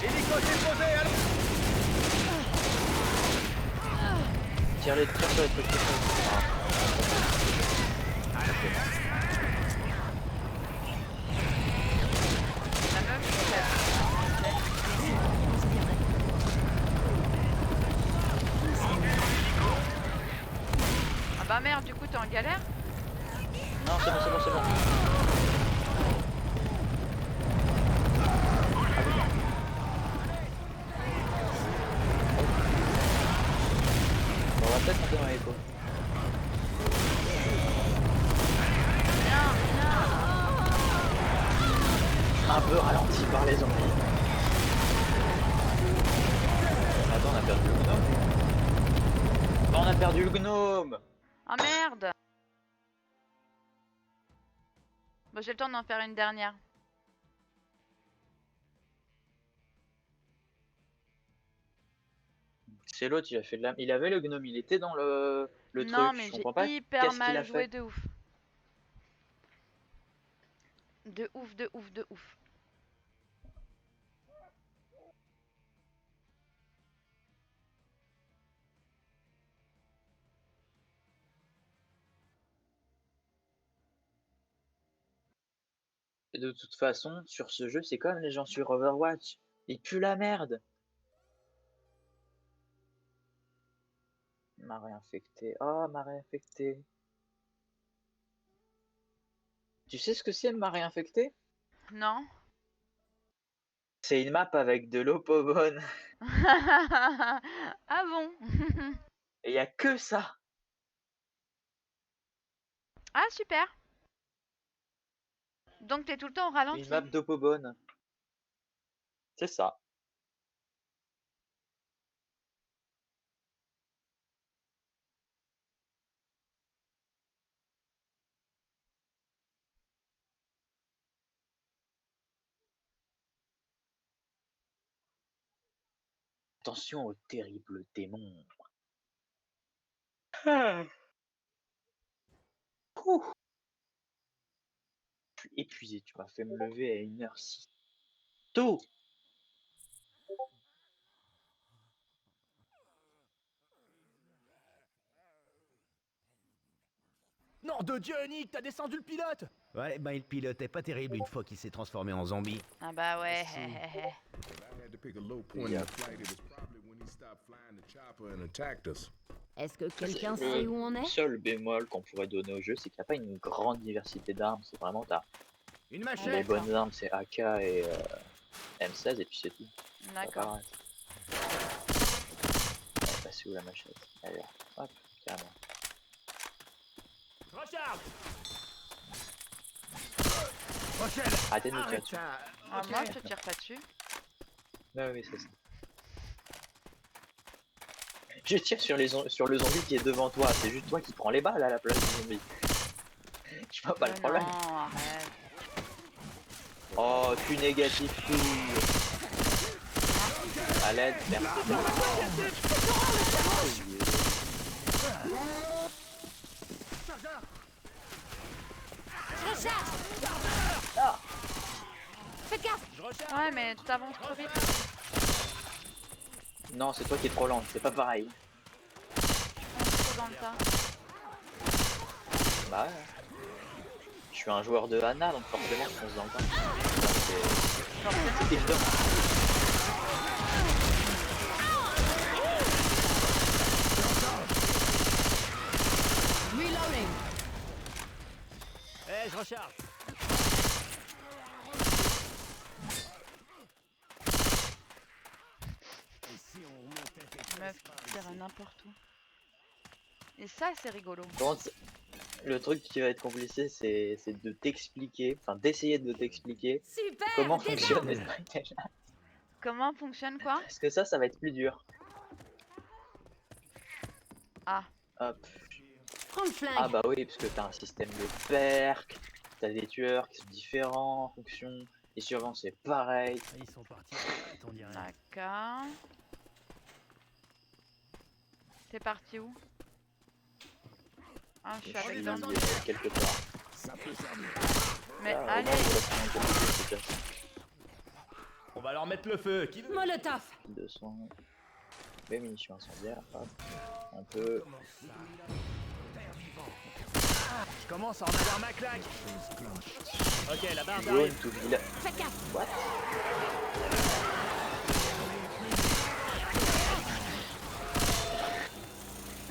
Hélico déposé, allô! Tire sur les trucs. La meuf, ah bah merde, du coup t'es en galère? Non c'est bon c'est bon c'est bon. Ah oui. Bon, on va peut-être monter dans l'écho. Un peu ralenti par les zombies. Attends, on a perdu le gnome. Oh, on a perdu le gnome. Ah merde! Bon, j'ai le temps d'en faire une dernière. C'est l'autre, il a fait de la... Il avait le gnome, il était dans le Non, truc. mais Je j'ai comprends pas. hyper Qu'est-ce qu'il mal a joué fait? de ouf. De ouf, de ouf, de ouf. Et de toute façon, sur ce jeu, c'est comme les gens sur Overwatch. Ils puent la merde. Marée infectée. Oh, marée infectée. Tu sais ce que c'est, marée infectée? Non? C'est une map avec de l'eau pas bonne. Ah bon? Et il y a que ça. Ah super! Donc t'es tout le temps au Une ralenti. map d'eau pas bonne. C'est ça. Attention au terrible démon. Ah. Ouh. Je suis épuisé, tu m'as fait me lever à 1h si tôt. Nom de Dieu, Nick, t'as descendu le pilote! Ouais, bah il pilotait pas terrible une fois qu'il s'est transformé en zombie. Ah bah ouais. If I had to pick a low point in the flight, it was probably when he stopped flying the chopper and attacked us. Est-ce que quelqu'un sait où on Le est? seul bémol qu'on pourrait donner au jeu, c'est qu'il n'y a pas une grande diversité d'armes. C'est vraiment Une les machette! bonnes armes, c'est AK et M16 et puis c'est tout. D'accord. Passer où la machette? Allez, hop, carrément. Recharge! Rochelle! Arrêtez de me tirer Arrête dessus. ça! Ah, Ok. moi je te tire pas dessus. Oui, c'est ça. Je tire sur le zombie qui est devant toi. C'est juste toi qui prends les balles à la place du zombie. Je vois pas le problème. Non, arrête. Oh, tu négatif tout. À l'aide, merci. Je recharge! Ah. Fais gaffe! Ouais, mais t'avances trop vite. Non, c'est toi qui es trop lente, c'est pas pareil. On est trop dans le tas. Bah ouais. Je suis un joueur de Hana, donc forcément je fonce dans le tas. C'est évident. Reloading. Eh, je recharge! Meuf qui tire à n'importe où. Et ça, c'est rigolo. Le truc qui va être compliqué, c'est de t'expliquer, enfin d'essayer de t'expliquer Super! comment démarre. fonctionne les stratégies. Comment fonctionne quoi? Parce que ça va être plus dur. Ah. Hop. Prends le flingue. Ah bah oui, parce que t'as un système de perks, t'as des tueurs qui sont différents en fonction, les survivants c'est pareil. Ils sont partis, on dirait. D'accord. T'es parti où? Ah, je suis Je avec suis dans quelque part. Mais Ah, au allez, moins, relativement compliqué, c'est ça. On va leur mettre le feu. Qui veut? Molotov. 200. Les munitions incendiaires, hop. On peut. Je commence à en avoir ma claque. Ok, la barre Drone d'arrive. to village. Fais gaffe. What?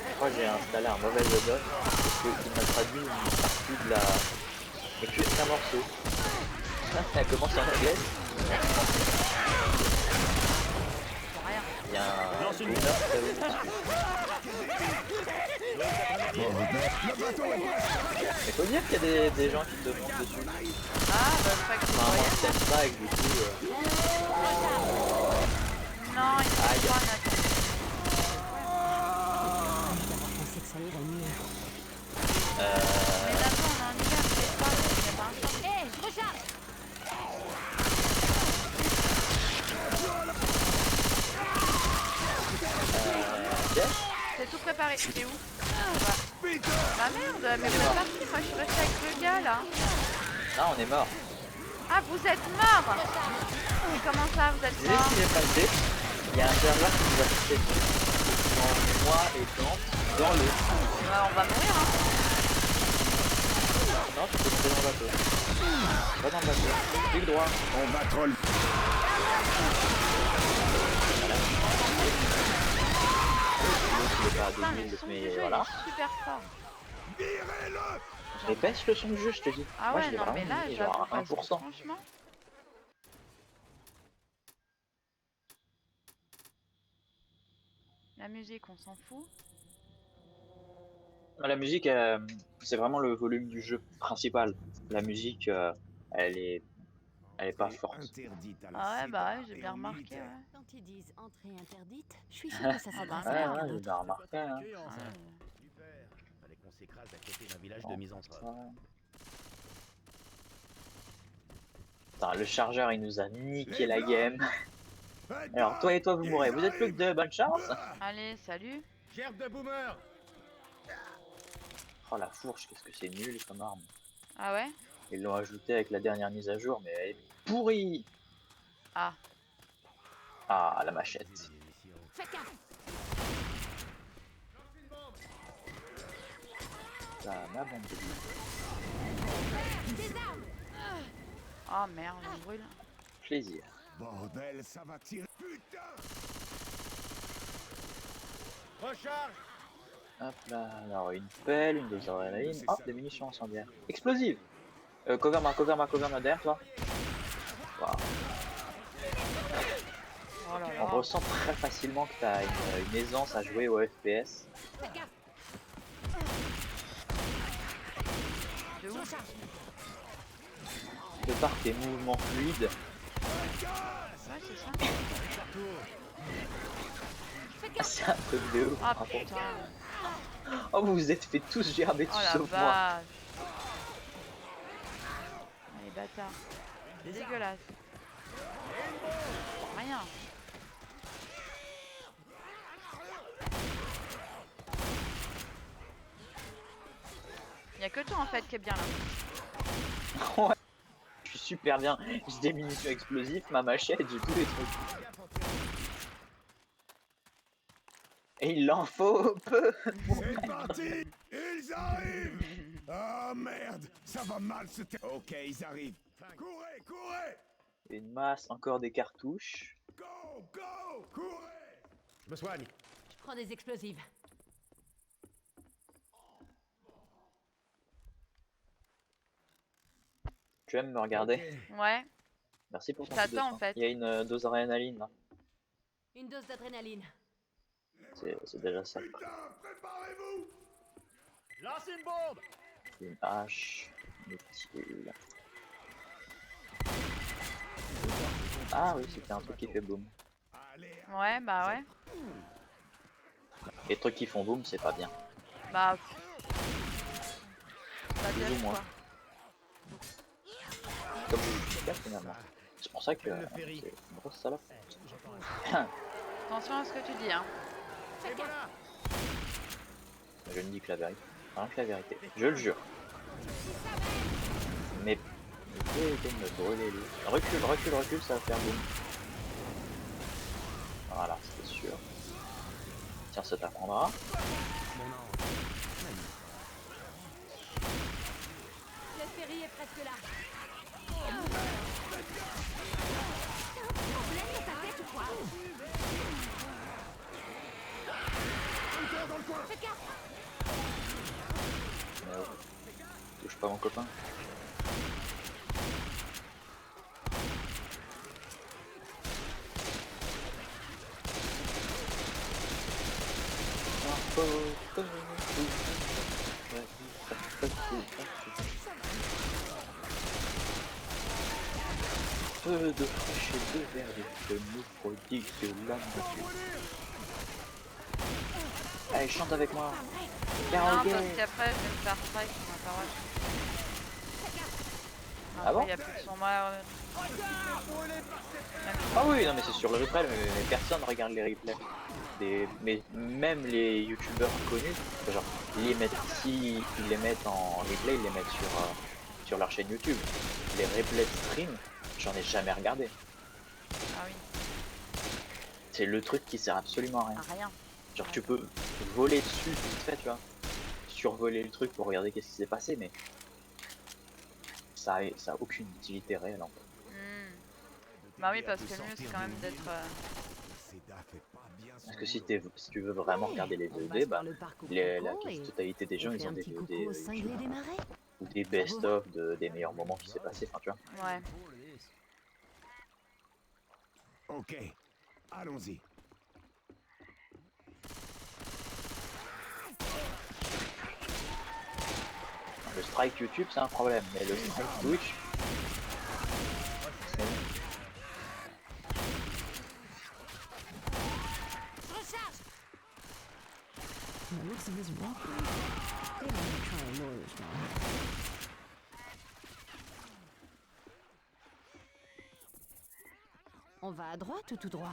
Je crois que j'ai installé un mauvais add-on parce qu'il m'a traduit une partie de la. Mais qu'un morceau. Ça commence en anglais. rien. Il y a un Lance une boomer qui avait dessus. Mais faut dire qu'il y a des gens qui te montent dessus. Ah, bah, pas que tu Enfin, moi voyais. je t'aime pas et que du coup. Non, il faut Aïe. pas en attendre. Je pensais que ça irait mieux. Mais d'abord, on est en hiver, c'est pas, il y a pas un choc. Hé, je recharge. Yes. C'est tout préparé. T'es où? Bah merde, mais vous êtes parti. Moi, je suis restée avec le gars là. Non, on est mort. Ah, vous êtes mort. Mais comment ça, vous êtes Tu sais ce mort? qui est passé? Il y a un serveur qui nous a fait dans moi et Dante dans l'eau. On va mourir, hein. Non, tu peux monter dans le bateau. Va dans le bateau. Clique droit. On va troll. Il est pas à Putain, 2000, le son du mais jeu, voilà. il est super fort. Mais baisse le son du jeu, je te dis. Ah Moi, ouais, je l'ai non, mais vraiment là, mis j'avoue, genre à parce que 1%. franchement. La musique, on s'en fout. La musique, c'est vraiment le volume du jeu principal. La musique, elle est pas forte. Interdite à la Ah ouais, bah ouais, CEDA j'ai et bien aux remarqué, militaires. ouais. Quand ils disent entrée interdite, je suis sûre que ça s'adresse à Ouais, quelqu'un ouais, j'ai d'autre. bien remarqué. Hein. Accueillant, ça. Ouais. Super. Fallait qu'on s'écrase à côté d'un village de Bon, misanthropes. ça. Putain, le chargeur, il nous a niqué la game. Alors, toi et toi, vous mourrez. Vous êtes plus que deux, bonne chance. Allez, salut. Gerbe de boomer. Oh la fourche, qu'est-ce que c'est nul comme arme. Ah ouais? Ils l'ont ajouté avec la dernière mise à jour, mais elle est pourrie. Ah. Ah, la machette. Faites gaffe. Ah, ma bombe de vie. Désarme. Ah merde, on brûle. Plaisir. Bordel, ça va tirer. Putain! Recharge. Hop là, alors une pelle, une dose d'adrénaline. Hop, des munitions incendiaires. Explosives. Cover-moi derrière toi. Waouh. Oh là On là. ressent très facilement que t'as une aisance à jouer au FPS. Faites gaffe. De Je ouf. recharge. De par tes mouvements fluides. Ouais, c'est ça. Faites Ah, gaffe. c'est un truc de ouf. Ah par contre. putain. Oh, vous vous êtes fait tous gerber Oh tout la sauf moi. vache. Allez, bâtard. Dégueulasse. Rien. Y'a que toi en fait qui est bien là. Ouais. Je suis super bien. J'ai des munitions explosives, ma machette, j'ai tous les trucs. Et il en faut peu. C'est parti! Ils arrivent! Ah merde! Ça va mal se terminer. Ok, ils arrivent. Courez, courez! Une masse, encore des cartouches. Go, go! Courez! Je me soigne. Je prends des explosifs. Tu aimes me regarder? Ouais. Merci pour ton Je coup de t'attends, soin. en fait. Il y a une dose d'adrénaline là. Une dose d'adrénaline. C'est déjà ça. Putain, préparez-vous! Lancez une bombe. Une hache. Utile. Ah oui, c'était un truc qui fait boum. Allez, Ouais, bah ouais. Les trucs qui font boum, c'est pas bien. Bah. Pas Plus bien ou moins. quoi. Comme je dis finalement. C'est pour ça que c'est une grosse salope. Attention à ce que tu dis, hein. Faites gaffe. Je ne dis que la vérité. Rien que la vérité. Je le jure. Mais vous pouvez éviter de me brûler lui. Recule, ça va faire boum. Voilà, c'était sûr. Tiens, ça t'apprendra. Le ferry est presque là. T'as un problème dans ta tête ou quoi? Faites gaffe. Touche pas mon copain. Peu de fraîche et deux verres de feu nous prodigue de l'âme de Dieu. Allez, chante avec moi. Non, Karaoké. parce qu'après, je vais me faire strike sur ma parole. Ah bon? Il y a plus de son moi. Ah oui, non mais c'est sur le replay, mais personne regarde les replays. Mais même les youtubeurs connus, genre, ils les mettent, si ils les mettent en replay, ils les mettent sur leur chaîne YouTube. Les replays de stream, j'en ai jamais regardé. Ah oui, C'est le truc qui sert absolument à rien. à rien. Genre tu peux voler dessus vite fait, tu vois. Survoler le truc pour regarder qu'est-ce qui s'est passé, mais ça a aucune utilité réelle en fait. Bah oui, parce que le mieux c'est quand même d'être. Parce que si tu veux vraiment regarder les VOD, bah, la quasi-totalité des gens ils ont des VOD YouTube, ou des best-of des meilleurs moments qui s'est passé, enfin tu vois. Ouais. Ok, allons-y. Le strike YouTube c'est un problème, mais le strike Twitch, c'est... Je recharge. On va à droite ou tout droit?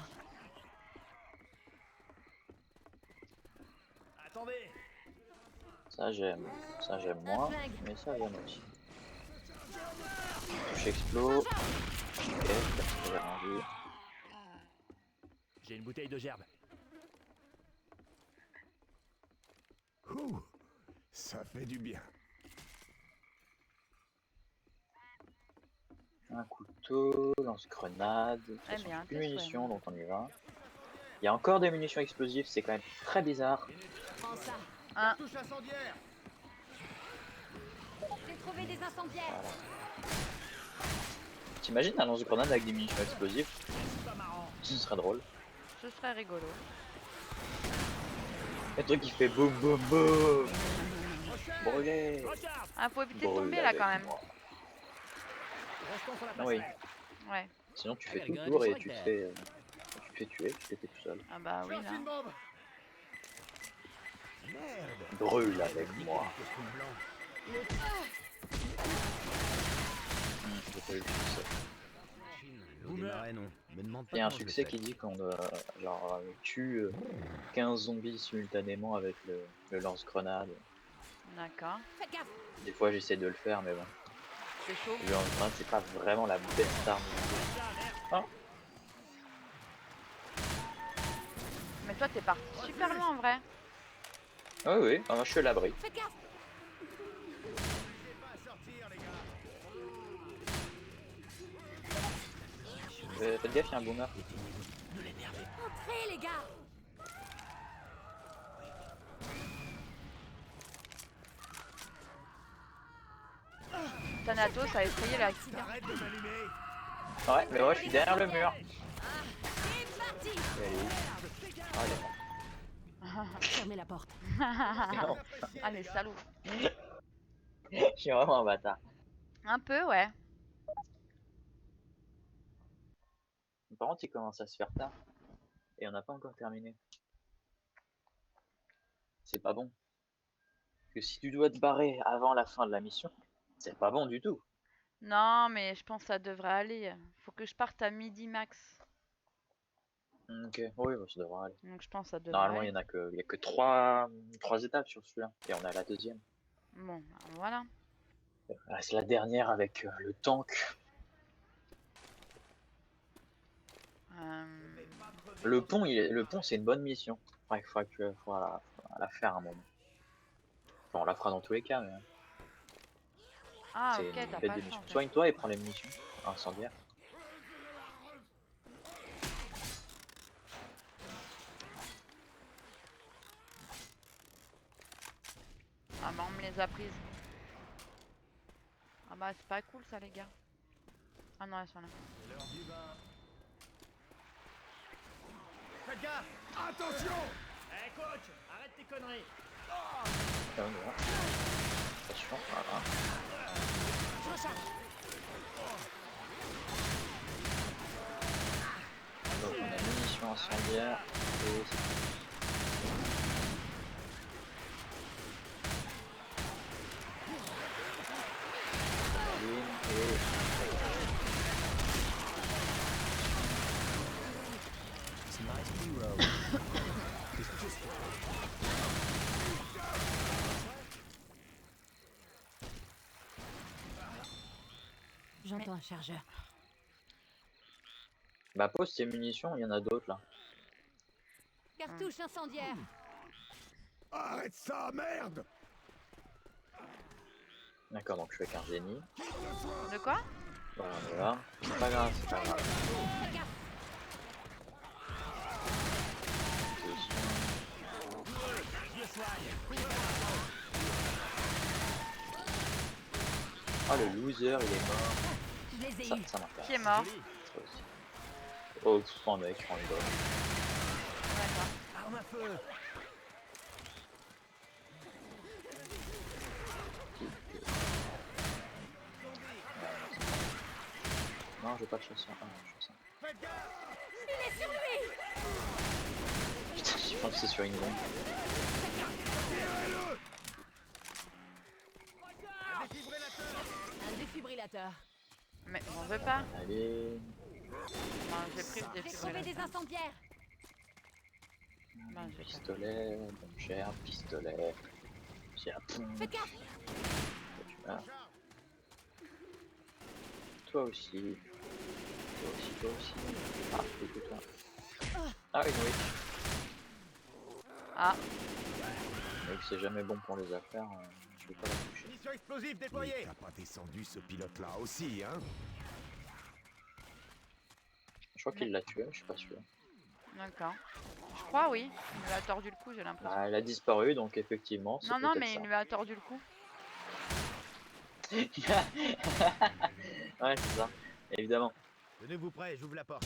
Attendez. Ça j'aime moins, mais ça j'aime aussi. Touche explo. Ok, ça j'ai rendu. J'ai une bouteille de gerbe. Ouh, ça fait du bien. Un couteau, lance-grenade, Eh bien, plus tes souhaits, munitions, moi. donc on y va. Il y a encore des munitions explosives, c'est quand même très bizarre. Prends ça. Un. Touche incendiaire. J'ai trouvé des incendiaires. T'imagines un lance-grenade avec des munitions explosives? Pas marrant. Ce serait drôle. Ce serait rigolo. Le truc qui fait boum boum boum. Brûlé. Recharge. Ah, faut éviter de Brûle tomber là avec quand même. moi. Restons sur la Ah oui. passerelle. Ouais. Sinon tu fais Allez, tout le regarde, tour c'est et vrai tu que te fais tuer, tu t'étais tout seul. Ah bah oui Lance là. une bombe. Merde. Brûle avec moi. Costume blanc. J'ai pas eu le succès. Le démarrer, non. Me demande pas Il y a un comment je le succès fais. qui dit qu'on tue 15 zombies simultanément avec le lance-grenade. D'accord. Faites gaffe. Des fois j'essaie de le faire mais bon. C'est chaud. Le lance-grenade c'est pas vraiment la best arme. Ah, Mais toi t'es parti super loin en vrai. oui oui, ah, je suis à l'abri. Faites gaffe. Pas à sortir, les gars. Faites gaffe, il y a un boomer. Entrez, les gars. Thanatos a effrayé l'accident. Arrête de m'allumer. Ouais, mais ouais, je suis derrière le mur. C'est parti. Et elle est où? Ah, elle est morte. Fermez la porte. Non, Ah les salauds. je suis vraiment un bâtard. Un peu ouais. Par contre, il commence à se faire tard. Et on n'a pas encore terminé. C'est pas bon. Parce que si tu dois te barrer avant la fin de la mission, c'est pas bon du tout. Non mais je pense que ça devrait aller. Faut que je parte à midi max. Ok, oui, bah, ça devrait aller. Donc je pense que ça devrait Normalement, aller. il y a que trois étapes sur celui-là. Et on est à la deuxième. Bon, bah, voilà. C'est la dernière avec le tank. Le pont, c'est une bonne mission. Il faudra la faire un moment. Enfin, on la fera dans tous les cas, mais Ah c'est ok, une t'as bête pas de le mission. temps. En fait. Soigne-toi et prends les munitions incendiaires. Ah bah on me les a prises. Ah bah c'est pas cool ça les gars. Ah non elles sont là. L'heure du bain. Faites gaffe. Attention! Eh coach, arrête tes conneries. Voilà. Attention, voilà. Je recharge. Donc on a munitions incendiaires et c'est tout. It's nice hero. J'entends un chargeur. Bah pose tes munitions, il y en a d'autres là. Cartouche incendiaire. Arrête ça, merde! D'accord, donc je fais qu'un génie. De quoi? Voilà. C'est pas grave, c'est pas grave. Faites gaffe. Ah le loser, il est mort. Je les ai Ça eus. m'intéresse. Qui est mort? Ça aussi. Oh, c'est un mec, on rigole. D'accord. Arme à feu. Non, je veux pas de chasseur. Ah, non, chasseur. Il est sur lui. Putain, j'ai pensé sur une bombe. Un défibrillateur. Mais on veut pas. Allez. Enfin, j'ai pris truc ça. des J'ai plus trouvé des brûlants. incendiaires. Ben, je vais pas. Pistolet, donc j'ai un pistolet. J'ai un poum. Faites gaffe. Tu meurs. Toi aussi. Toi aussi, toi aussi. Ah, plutôt toi. Ah, une witch. Ah, Mais c'est jamais bon pour les affaires, je vais pas la toucher. Mission explosive Oui, déployée. t'as pas descendu ce pilote-là aussi, hein? Je crois qu'il l'a tué, je suis pas sûr. d'accord. Je crois, oui. Il lui a tordu le cou, j'ai l'impression. Ah, elle a disparu, donc effectivement, c'est Non, non, peut-être mais ça. il lui a tordu le cou. Ouais, c'est ça, évidemment. Tenez-vous prêts, j'ouvre la porte.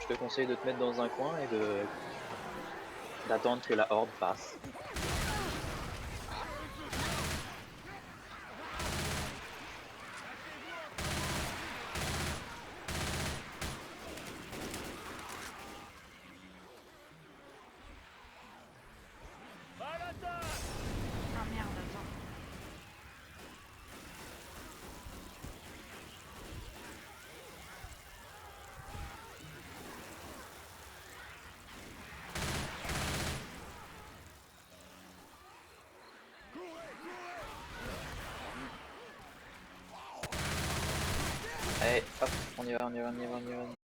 Je te conseille de te mettre dans un coin et d'attendre que la horde passe. Ah merde, attends. Allez, hop, on y va, on y va, on y va, on y va.